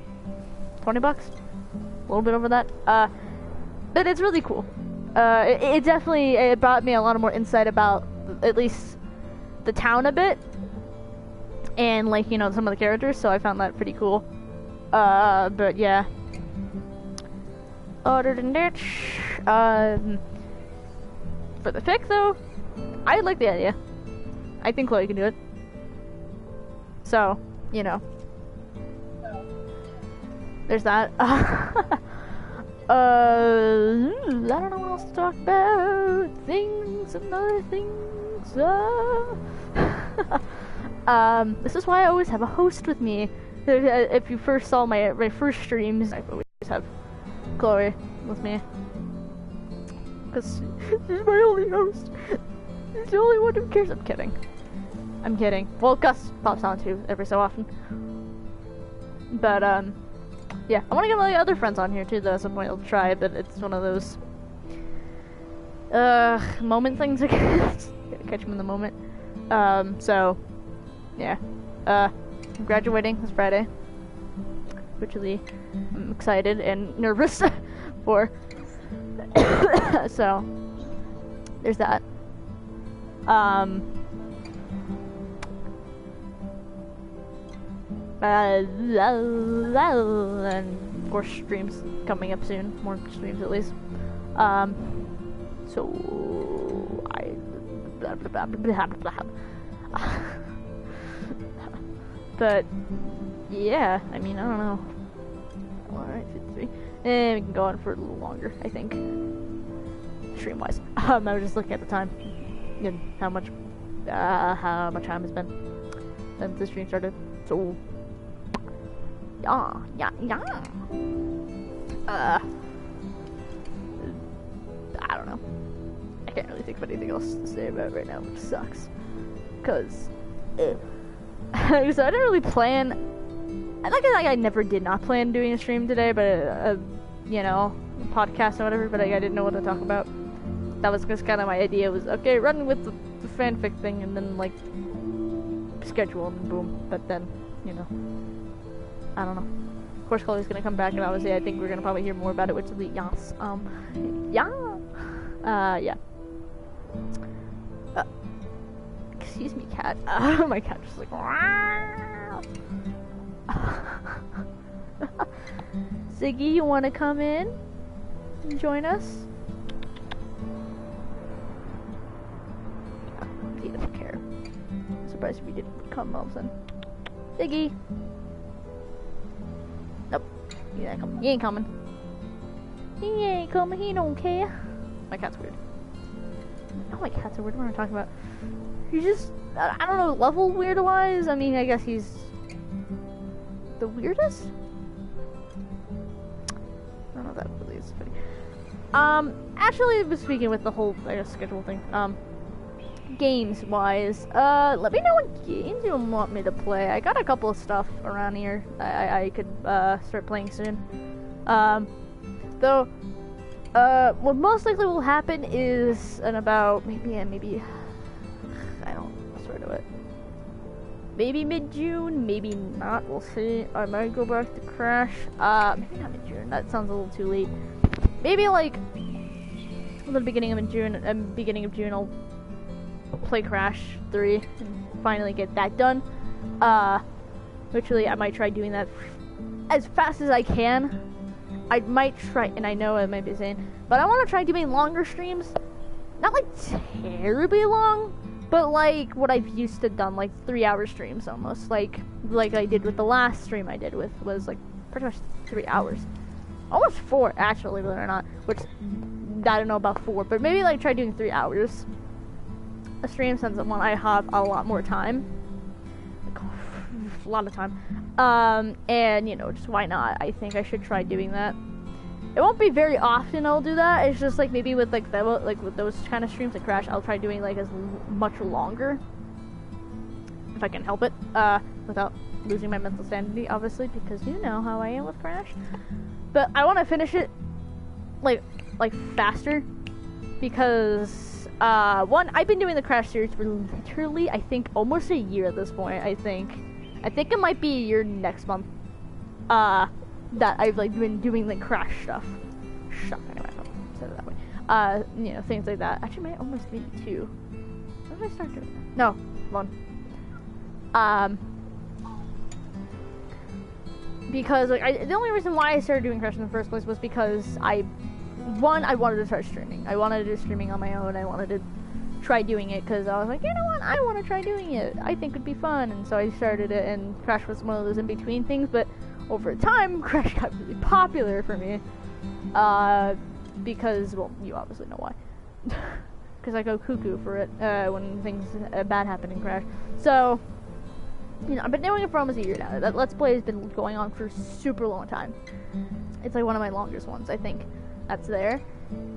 $20? A little bit over that. But it's really cool. It definitely brought me a lot more insight about at least the town a bit. And like, you know, some of the characters, so I found that pretty cool. But yeah. Other than that, for the pick though, I like the idea. I think Chloe can do it. So, you know. There's that. I don't know what else to talk about. Things and other things. This is why I always have a host with me. If you first saw my first streams, I always have Chloe with me. Because she's my only host. She's the only one who cares. I'm kidding. Well, Gus pops on too every so often. But, yeah. I want to get my other friends on here too, though, at some point I'll try, but it's one of those, moment things, I guess. Gotta catch them in the moment. So, yeah. I'm graduating this Friday. Which really, I'm excited and nervous for. So, there's that. And of course streams coming up soon, more streams at least. So but yeah, I mean, I don't know. Alright, 53. And we can go on for a little longer, I think. Stream wise. I was just looking at the time and how much time has been since the stream started. So yeah. I don't know. I can't really think of anything else to say about it right now, which sucks. Cause, so I didn't really plan. I never did not plan doing a stream today, but you know, a podcast or whatever. But I didn't know what to talk about. That was just kind of my idea. Was okay, run with the fanfic thing, and then like schedule and boom. But then, you know. I don't know. Of course, Chloe's gonna come back, and obviously, I think we're gonna probably hear more about it, which is the yes. Yeah. Excuse me, cat. My cat just like. Ziggy, you wanna come in and join us? He doesn't care. I'm surprised if he didn't come all of a sudden. Ziggy. Nope. He ain't coming. He ain't coming. He ain't coming. He don't care. My cat's weird. Oh, my cats are weird. What am I talking about? He's just, I don't know, level weird-wise. I mean, I guess he's the weirdest? I don't know if that really is funny. Actually, speaking with the whole, I guess, schedule thing, games-wise, let me know what games you want me to play. I got a couple of stuff around here I could, start playing soon. Though, what most likely will happen is in about, maybe, I don't swear to it. Maybe mid-June, maybe not, we'll see. I might go back to Crash. Maybe not mid-June, that sounds a little too late. Maybe, like, the beginning of June, I'll play Crash 3 and finally get that done. Literally, I might try doing that as fast as I can. I might try, and I know I might be saying, but I want to try doing longer streams. Not like terribly long, but like what I've used to done, like 3-hour streams almost. Like I did with the last stream I did with, was like pretty much 3 hours. Almost 4, actually, believe it or not. Which, I don't know about 4, but maybe like try doing 3 hours a stream, since when I have a lot more time. Like, a lot of time. And, you know, just why not? I think I should try doing that. It won't be very often I'll do that. It's just like maybe with like with those kind of streams like Crash, I'll try doing like as much longer if I can help it, without losing my mental sanity, obviously, because you know how I am with Crash. But I want to finish it like faster, because one, I've been doing the Crash series for literally, I think, almost a year at this point. I think it might be a year next month. That I've like been doing the Crash stuff. Shut my mouth. Said it that way. You know, things like that. Actually, might almost be 2. When did I start doing that? No, 1. Because like the only reason why I started doing Crash in the first place was because I wanted to start streaming. I wanted to do streaming on my own. I wanted to try doing it because I was like, you know what, I want to try doing it. I think it'd be fun, and so I started it. And Crash was one of those in between things, but over time, Crash got really popular for me, because, well, you obviously know why. Because I go cuckoo for it, when things bad happen in Crash. So, you know, I've been doing it for almost a year now. That Let's Play has been going on for a super long time. It's like one of my longest ones, I think, that's there.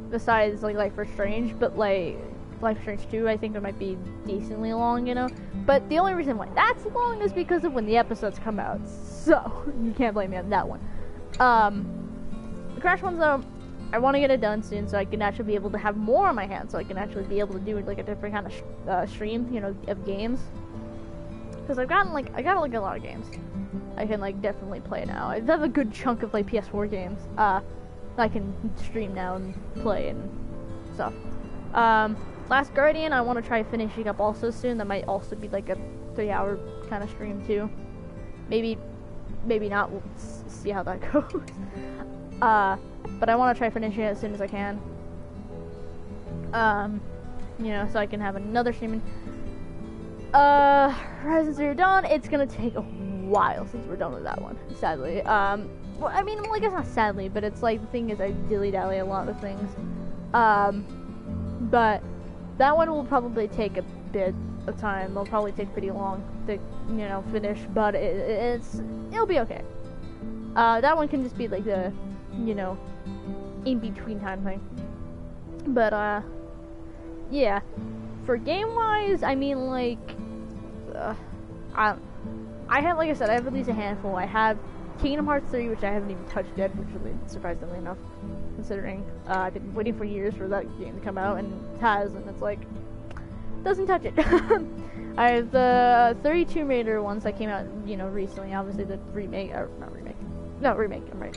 Besides, like, Life is Strange, but, like, Life is Strange 2, I think it might be decently long, you know? But the only reason why that's long is because of when the episodes come out. So, you can't blame me on that one. The Crash ones, though, I want to get it done soon so I can actually be able to have more on my hands, so I can actually be able to do, like, a different kind of stream, you know, of games. Because I got, like, a lot of games I can, like, definitely play now. I have a good chunk of, like, PS4 games, I can stream now and play and stuff. Last Guardian, I want to try finishing up also soon. That might also be like a 3-hour kind of stream too. Maybe not. We'll see how that goes. But I want to try finishing it as soon as I can. You know, so I can have another stream. Horizon Zero Dawn. It's gonna take a while since we're done with that one, sadly. Well, I mean, well, I guess not sadly, but it's like the thing is I dilly-dally a lot of things. But that one will probably take a bit of time. It'll probably take pretty long to, you know, finish, but it'll be okay. That one can just be like the, you know, in-between time thing. But, yeah. For game-wise, I mean, like, I have, like I said, I have at least a handful. I have Kingdom Hearts 3, which I haven't even touched yet, which is surprisingly enough, considering I've been waiting for years for that game to come out, and it has, and it's like, doesn't touch it. I have the 30 Tomb Raider ones that came out, you know, recently, obviously the remake, or not remake, no, remake, I'm right,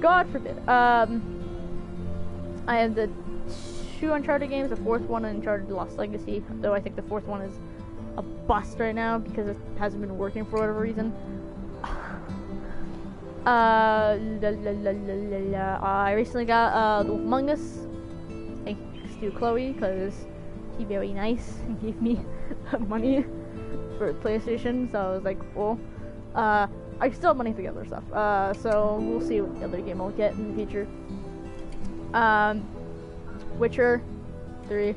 God forbid. I have the 2 Uncharted games, the 4th one, Uncharted Lost Legacy, though I think the 4th one is a bust right now, because it hasn't been working for whatever reason. I recently got The Wolf Among Us. Thanks to Chloe, because she's very nice and gave me money for PlayStation, so I was like, cool. I still have money for the other stuff, so we'll see what other game I'll get in the future. Witcher 3.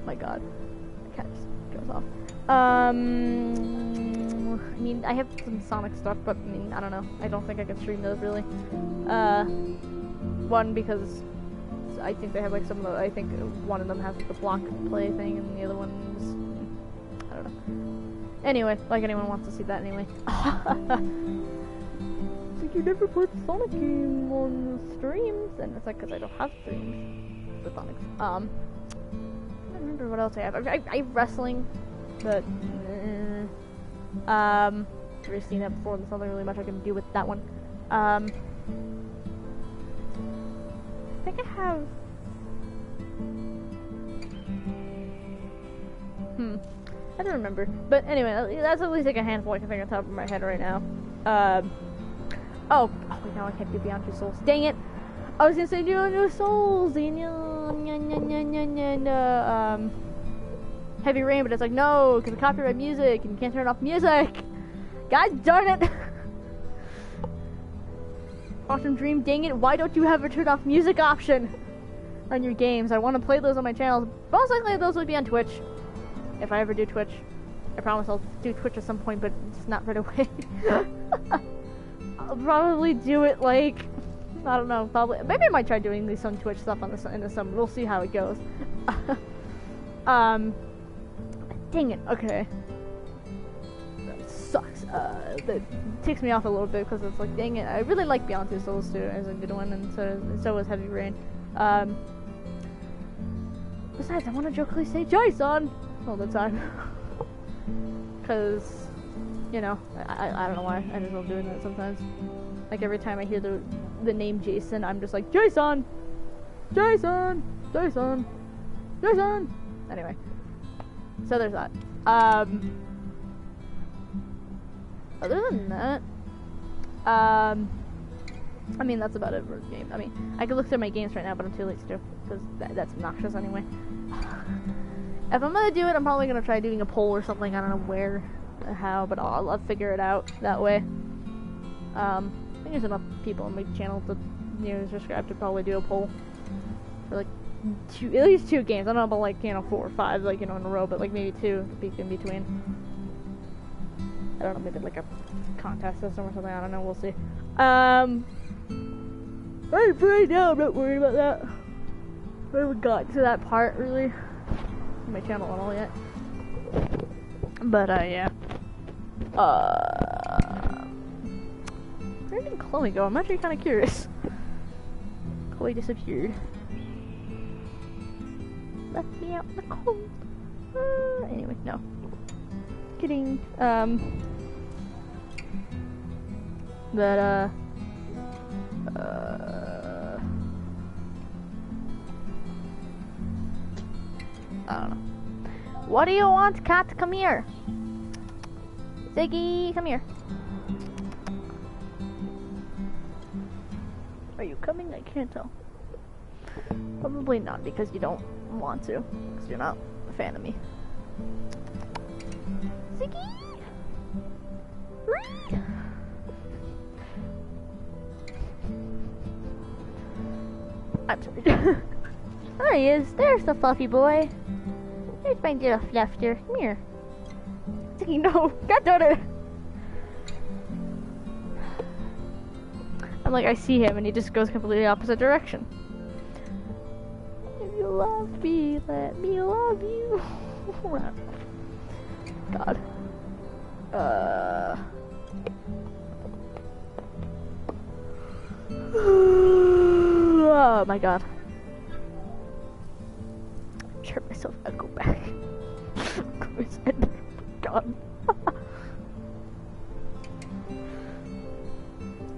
My god, the cat just goes off. I mean, I have some Sonic stuff, but I mean, I don't know. I don't think I can stream those really. One, because I think they have like some of the, I think one of them has the block play thing, and the other one's, I don't know. Anyway, like anyone wants to see that anyway. It's like, you never put Sonic game on streams, and it's like, because I don't have streams with Sonic. I don't remember what else I have. I have wrestling, but we've seen that before. There's nothing really much I can do with that one. think I have... I don't remember. But anyway, that's at least like a handful I can think on top of my head right now. Oh, wait, now I can't do Beyond Two Souls. Dang it! I was gonna say Beyond Two Souls! Heavy Rain, but it's like, no, because of copyright music, and you can't turn off music! God darn it! Autumn Dream, dang it, why don't you have a turn off music option on your games? I want to play those on my channel. Most likely those would be on Twitch. If I ever do Twitch. I promise I'll do Twitch at some point, but it's not right away. I'll probably do it like, I don't know, probably, maybe I might try doing some Twitch stuff in the summer. We'll see how it goes. Dang it, okay. That sucks. That takes me off a little bit because it's like, dang it, I really like Beyond Two Souls too, as a good one, and so was Heavy Rain. Besides, I want to jokingly say Jason all the time. Because, you know, I don't know why, I just love doing that sometimes. Like every time I hear the name Jason, I'm just like, Jason! Jason! Jason! Jason! Anyway. So there's that. Other than that, I mean, that's about it for the game. I mean, I could look through my games right now, but I'm too late to do, because that's obnoxious anyway. If I'm gonna do it, I'm probably gonna try doing a poll or something. I don't know where or how, but I'll figure it out that way. I think there's enough people on my channel to, you know, subscribe to probably do a poll for like at least 2 games. I don't know about like, you know, 4 or 5, like, you know, in a row, but like maybe 2 to peek in between. I don't know, maybe like a contest system or something. I don't know. We'll see. Right now, I'm not worried about that. I haven't got to that part really. My channel and all yet. But yeah. Where did Chloe go? I'm actually kind of curious. Chloe disappeared. Left me out in the cold. Anyway, no. Kidding. But I don't know. What do you want, cat? Come here. Ziggy, come here. Are you coming? I can't tell. Probably not, because you don't want to. Because you're not a fan of me. Ziggy! Ree! I'm sorry. There he is. There's the fluffy boy. There's my little fluffer. Come here. Ziggy, no. God darn it. I'm like, I see him and he just goes completely opposite direction. If you love me, let me love you. God. Oh my god. Hurt myself. I'll go back. God.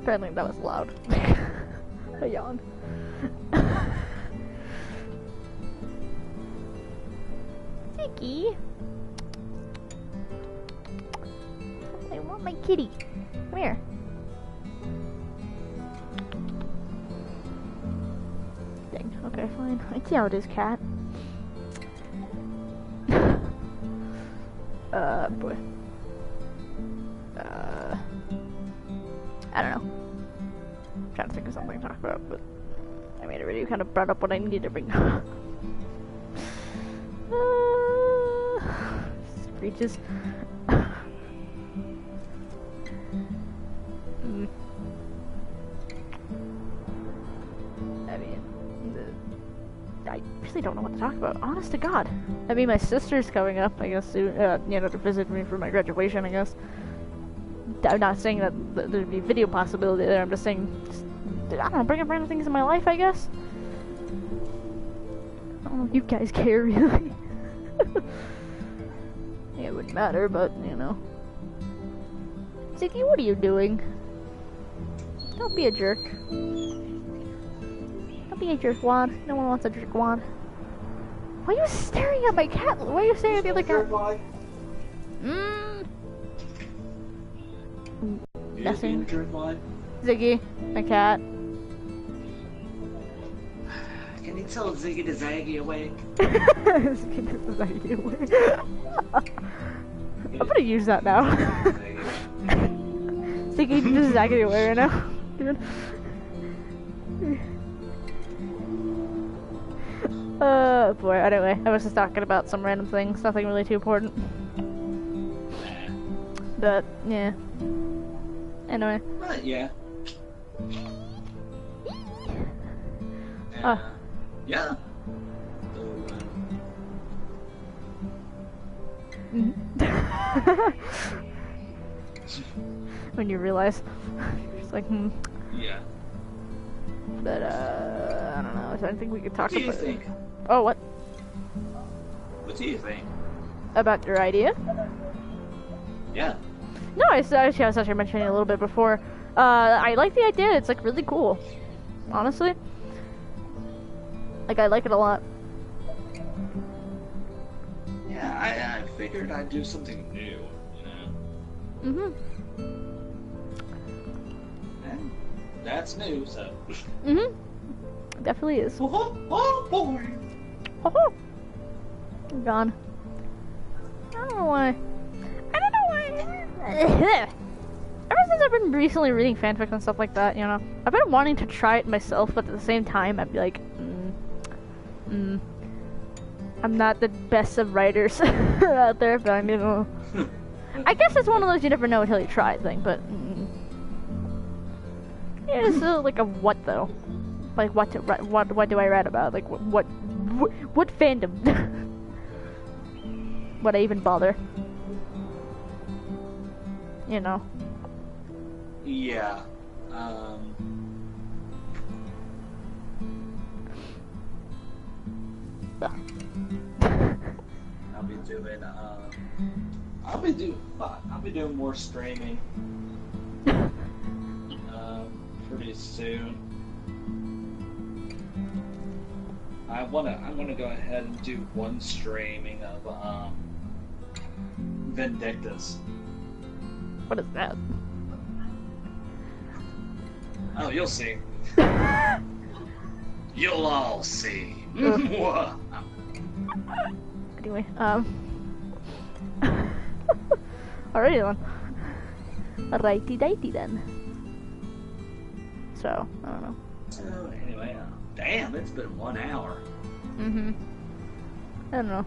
Apparently that was loud. I yawned. Ziggy. I want my kitty. Come here. Dang. Okay, fine. I see how it is, cat. Boy. I don't know. I'm trying to think of something to talk about, but I made a video kind of brought up what I needed to bring up. Screeches. I mean, I really don't know what to talk about. Honest to God. I mean, my sister's coming up, I guess, soon, you know, to visit me for my graduation, I guess. I'm not saying that there'd be video possibility there, I'm just saying, I don't know, bring up random things in my life, I guess. I don't know if you guys care, really. Yeah, it wouldn't matter, but, you know. Ziggy, what are you doing? Don't be a jerk. Come Let me get your wad. No one wants a jerk wad. Why are you staring at my cat? Why are you staring at the other cat? Nothing. Ziggy, my cat. Can you tell Ziggy to Zaggy away? Ziggy to Zaggy away. I'm gonna use that now. Ziggy to Zaggy away right now. Dude. Boy, anyway, I was just talking about some random things, nothing really too important. But, yeah. Anyway. Right, yeah. Yeah. When you realize. It's like, Yeah. But, I don't know, I think we could talk What do you about think? it. Oh, what? What do you think? About your idea? Yeah. No, I was actually mentioning it a little bit before. I like the idea, it's like really cool. Honestly. Like, I like it a lot. Yeah, I figured I'd do something new, you know? And that's new, so. Definitely is. Oh boy! Oh, I'm gone. I don't know why. Ever since I've been recently reading fanfics and stuff like that, you know, I've been wanting to try it myself, but at the same time, I'd be like, I'm not the best of writers out there, but you know, I guess it's one of those you never know until you try thing. But yeah, it's like a what though? Like what do I write about? Like what fandom? Would I even bother? You know. Yeah. I'll be doing more streaming. Pretty soon. I'm gonna go ahead and do one streaming of Vindictus. What is that? Oh, you'll see. You'll all see. Anyway, alrighty then. Righty-dighty then. So, I don't know. So, anyway, damn, it's been 1 hour. I don't know.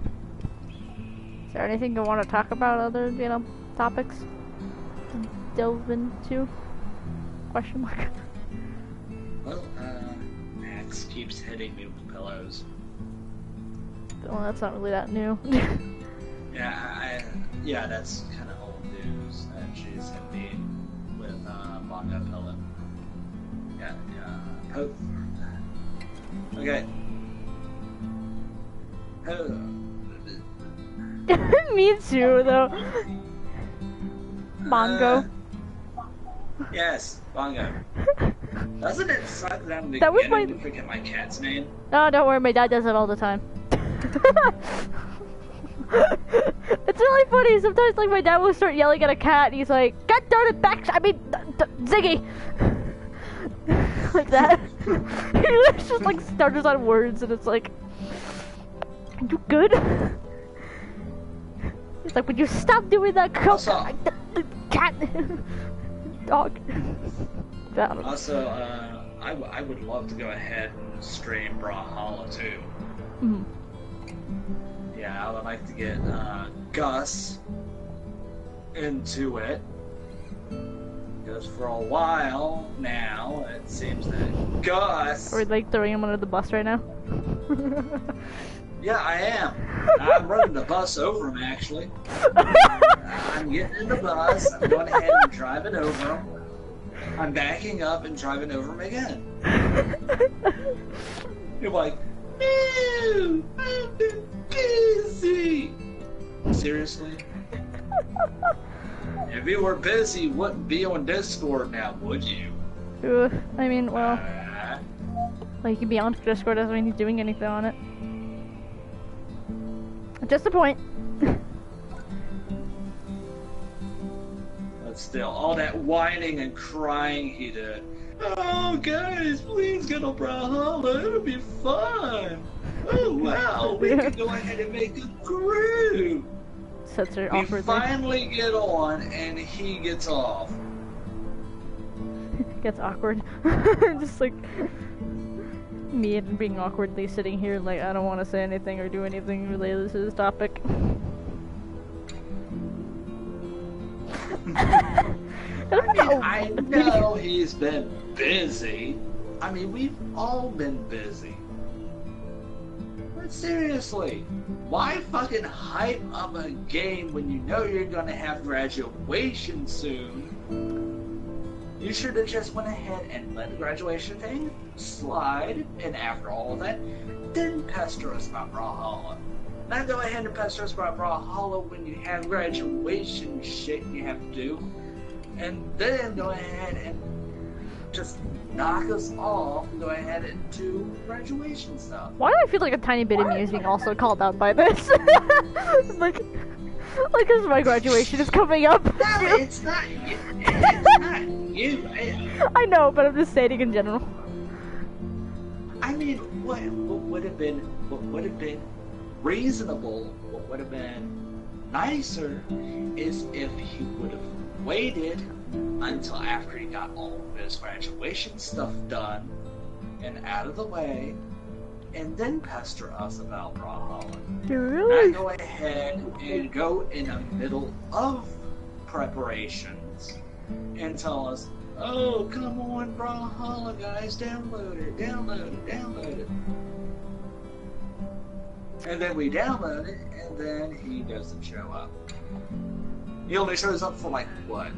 Is there anything you want to talk about, other, you know, topics? Delve into? Question mark. Well, Max keeps hitting me with pillows. Well, that's not really that new. Yeah, that's kind of old news that she's hit me with manga pillow. Okay. Me too, though. Bongo. Yes, Bongo. Doesn't it suck that I'm That was beginning to forget my cat's name? No, don't worry, my dad does it all the time. It's really funny, sometimes like my dad will start yelling at a cat and he's like, God darn it, Ziggy! Like that. He just like stutters on words and it's like, you good? He's like, would you stop doing that, cat? Dog. Also, I would love to go ahead and stream Brawlhalla too. Yeah, I would like to get Gus into it. Because for a while now, it seems that Gus... Are we like throwing him under the bus right now? Yeah, I am. I'm running the bus over him, actually. I'm getting in the bus, I'm going ahead and driving over him. I'm backing up and driving over him again. You're like, no, I've been busy. Seriously? If you were busy, you wouldn't be on Discord now, would you? I mean, well... Like, he can be on Discord doesn't mean he's doing anything on it. Just a point. But still, all that whining and crying he did. Oh, guys, please get on Brawlhalla. It'll be fun. Oh, wow, we can go ahead and make a group. Sets her We awkwardly. finally get on, and he gets off. Gets awkward. Just like me and being awkwardly sitting here like I don't want to say anything or do anything related to this topic. I know he's been busy. I mean, we've all been busy. But seriously, why fucking hype up a game when you know you're gonna have graduation soon? You should have just went ahead and let the graduation thing slide, and after all of that, then pester us about Brawlhalla. Not go ahead and pester us about Brawlhalla when you have graduation shit you have to do, and then go ahead and just knock us off and go ahead and do graduation stuff. Why do I feel like a tiny bit amused being also called out by this? like as my graduation is coming up. No, it's not you. It's not you. I know, but I'm just stating in general. I mean, what would have been reasonable, what would have been nicer, is if he would have waited until after he got all of his graduation stuff done and out of the way, and then pester us about Brawlhalla. Really? Not go ahead and go in the middle of preparations and tell us, oh, come on, Brawlhalla, guys, download it. And then we download it, and then he doesn't show up. He only shows up for like, what,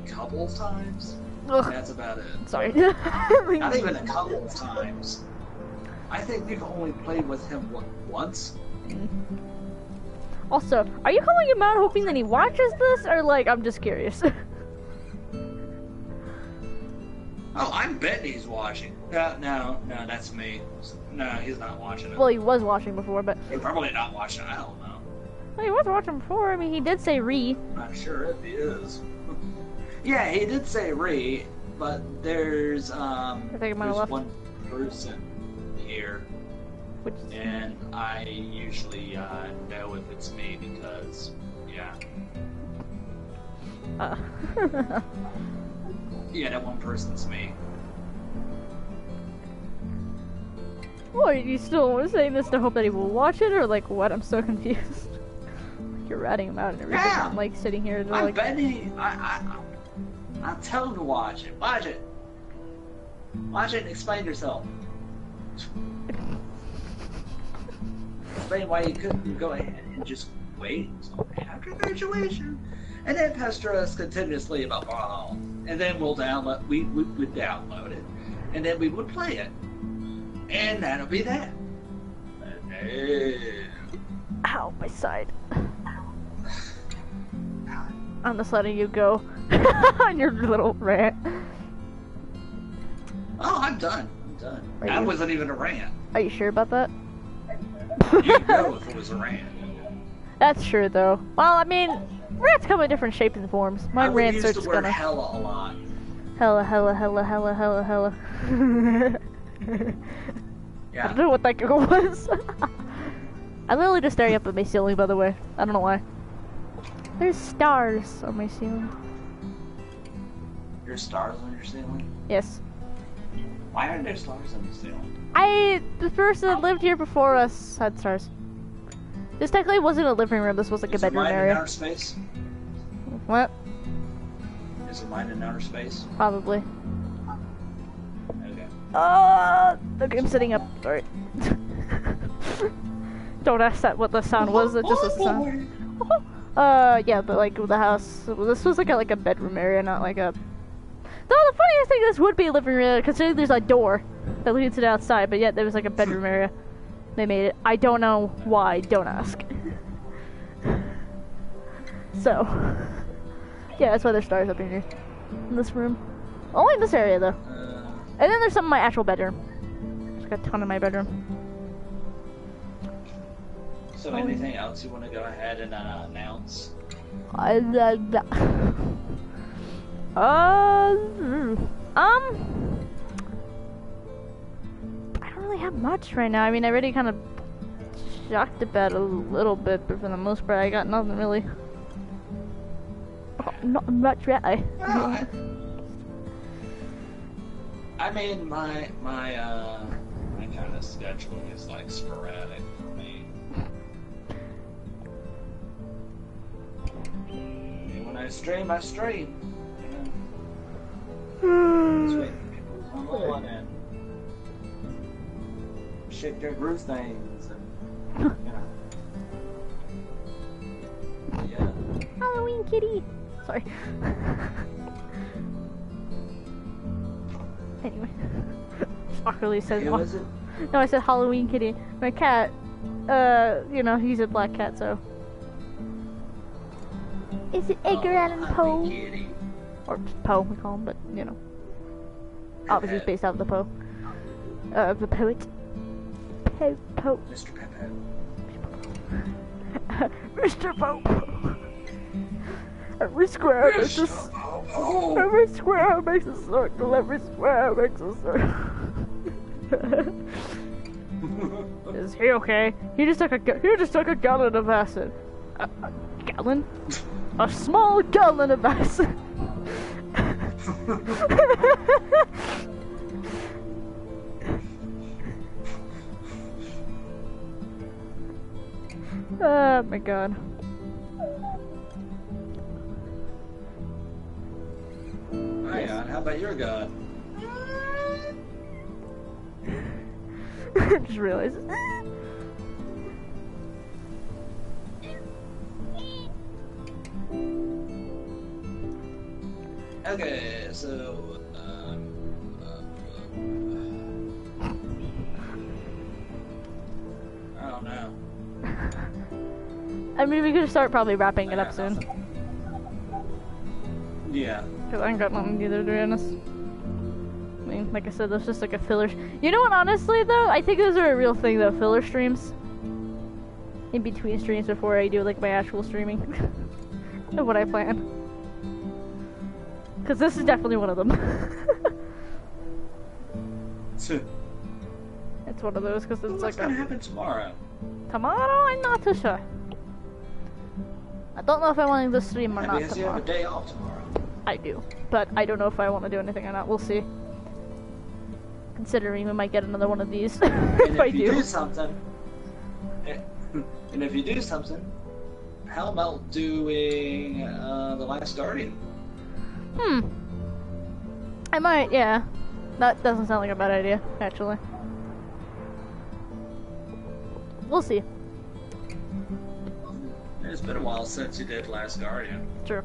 a couple of times? Ugh. That's about it. Sorry. Not even a couple of times. I think we've only played with him, what, once? Also, are you calling him out hoping that he watches this, or like, I'm just curious? Oh, I'm betting he's watching. No, that's me. No, he's not watching it. Well, he was watching before, but He's probably not watching it, I don't know. well, he was watching before. I mean, he did say re. I'm not sure if he is. Yeah, he did say re, but there's think I might have there's left. one person here, Which and I usually know if it's me because, yeah. Yeah, that one person's me. Well, are you still saying this to hope that he will watch it, or like what? I'm so confused. You're ratting him out and everything. Yeah. I'm like sitting here and I'm like, betting I'll tell him to watch it. Watch it. Watch it and explain yourself. Explain why you couldn't go ahead and just wait until after graduation and then pester us continuously about Brawlhalla. And then we'll download, we would download it, and then we would play it. And that'll be that. ow, my side. I'm just letting you go on your little rant. Oh, I'm done. Are That you- wasn't even a rant. Are you sure about that? You'd know if it was a rant. That's true, though. Well, I mean, rants come in different shapes and forms. I My would rants use are the just word gonna hella a lot. hella. I Yeah. don't know what that giggle was. I'm literally just staring up at my ceiling, by the way. I don't know why. There's stars on my ceiling. There's stars on your ceiling? Yes. Why aren't there stars on the ceiling? The person that lived here before us had stars. This technically wasn't a living room, this was like a Is there bedroom mine in area. outer space? What? Is there mine in outer space? Probably. Okay. Okay, I'm sitting up. Sorry. Don't ask that what the sound was, it just was the sound. Yeah, but like the house, this was like a bedroom area, not like a... Though the funniest thing, this would be a living area, considering there's a door that leads to the outside, but yet there was like a bedroom area. They made it. I don't know why, don't ask. So, yeah, that's why there's stars up in here. In this room. Only in this area, though. And then there's some in my actual bedroom. It's a ton in my bedroom. So anything else you want to go ahead and announce? I don't really have much right now. I mean, I already kind of shocked the bed a little bit, but for the most part, I got nothing really. Oh, not much, really. Well, I mean, my kind of schedule is like sporadic for me. When I stream, I stream. You know? Just waiting for people to come on and shake their groove things, and you know. Yeah. Halloween kitty. Sorry. Anyway, awkwardly says. Who is it? No, I said Halloween kitty. My cat. You know, he's a black cat, so. Is it Edgar Allan Poe? Kitty. Or just Poe, we call him, but you know. Obviously, it's based off the Poe. The poet. Poe. Mr. Pepe. Mr. Pope. Every square makes a every square makes a circle. Every square makes a circle. Is he okay? He just took a gallon of acid. A gallon? A small gallon of acid. Oh my god. Hi, God. How about your God? Just realized. Okay, so I don't know. I mean, we could start probably wrapping it up soon. Yeah. Because I ain't got nothing either, to be honest. I mean, like I said, that's just like a filler. You know what, honestly, though? I think those are a real thing, though. Filler streams. In between streams before I do, like, my actual streaming. Of what I plan. Because this is definitely one of them. It's one of those, because it's What's like gonna happen tomorrow? Tomorrow? I'm not too sure. I don't know if I want to stream or not Because you have tomorrow. a day off tomorrow. I do, but I don't know if I want to do anything or not. We'll see. Considering we might get another one of these if I if you do. do something, and if you do something, how about doing The Last Guardian? I might, yeah. That doesn't sound like a bad idea, actually. We'll see. It's been a while since you did Last Guardian. True.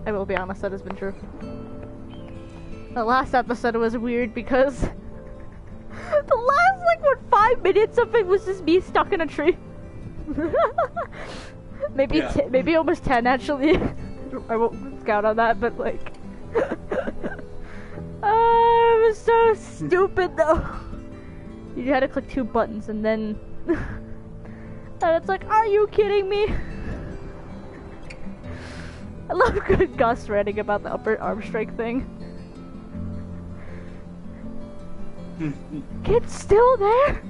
I will be honest, that has been true. The last episode was weird because the last, like, what, 5 minutes of it was just me stuck in a tree. Maybe Yeah. maybe almost 10, actually. I won't count on that, but, like... it was so stupid, though. You had to click 2 buttons, and then... and it's like, are you kidding me? I love Gus ranting about the upper arm strike thing. It's still there?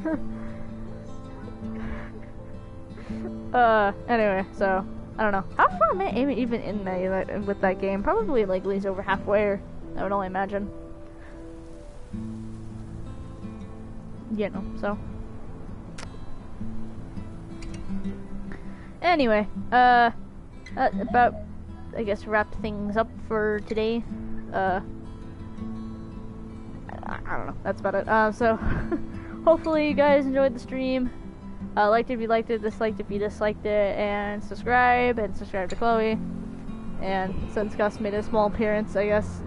Anyway, so, I don't know. How far am I even in that, with that game? Probably, like, at least over halfway, I would only imagine. You know, so. Anyway, about, I guess, wrap things up for today. I don't know, that's about it. So, hopefully you guys enjoyed the stream. Liked it if you liked it, disliked if you disliked it, and subscribe to Chloe. And since Gus made a small appearance, I guess,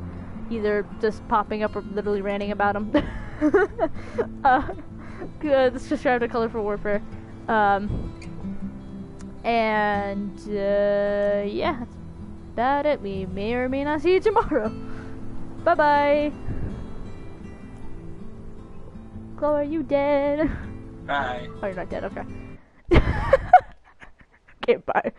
either just popping up or literally ranting about him. Good, subscribe to Colorful Warfare. And, yeah, that's about it. We may or may not see you tomorrow. Bye-bye. Chloe, are you dead? Bye. Oh, you're not dead. Okay. Okay, bye.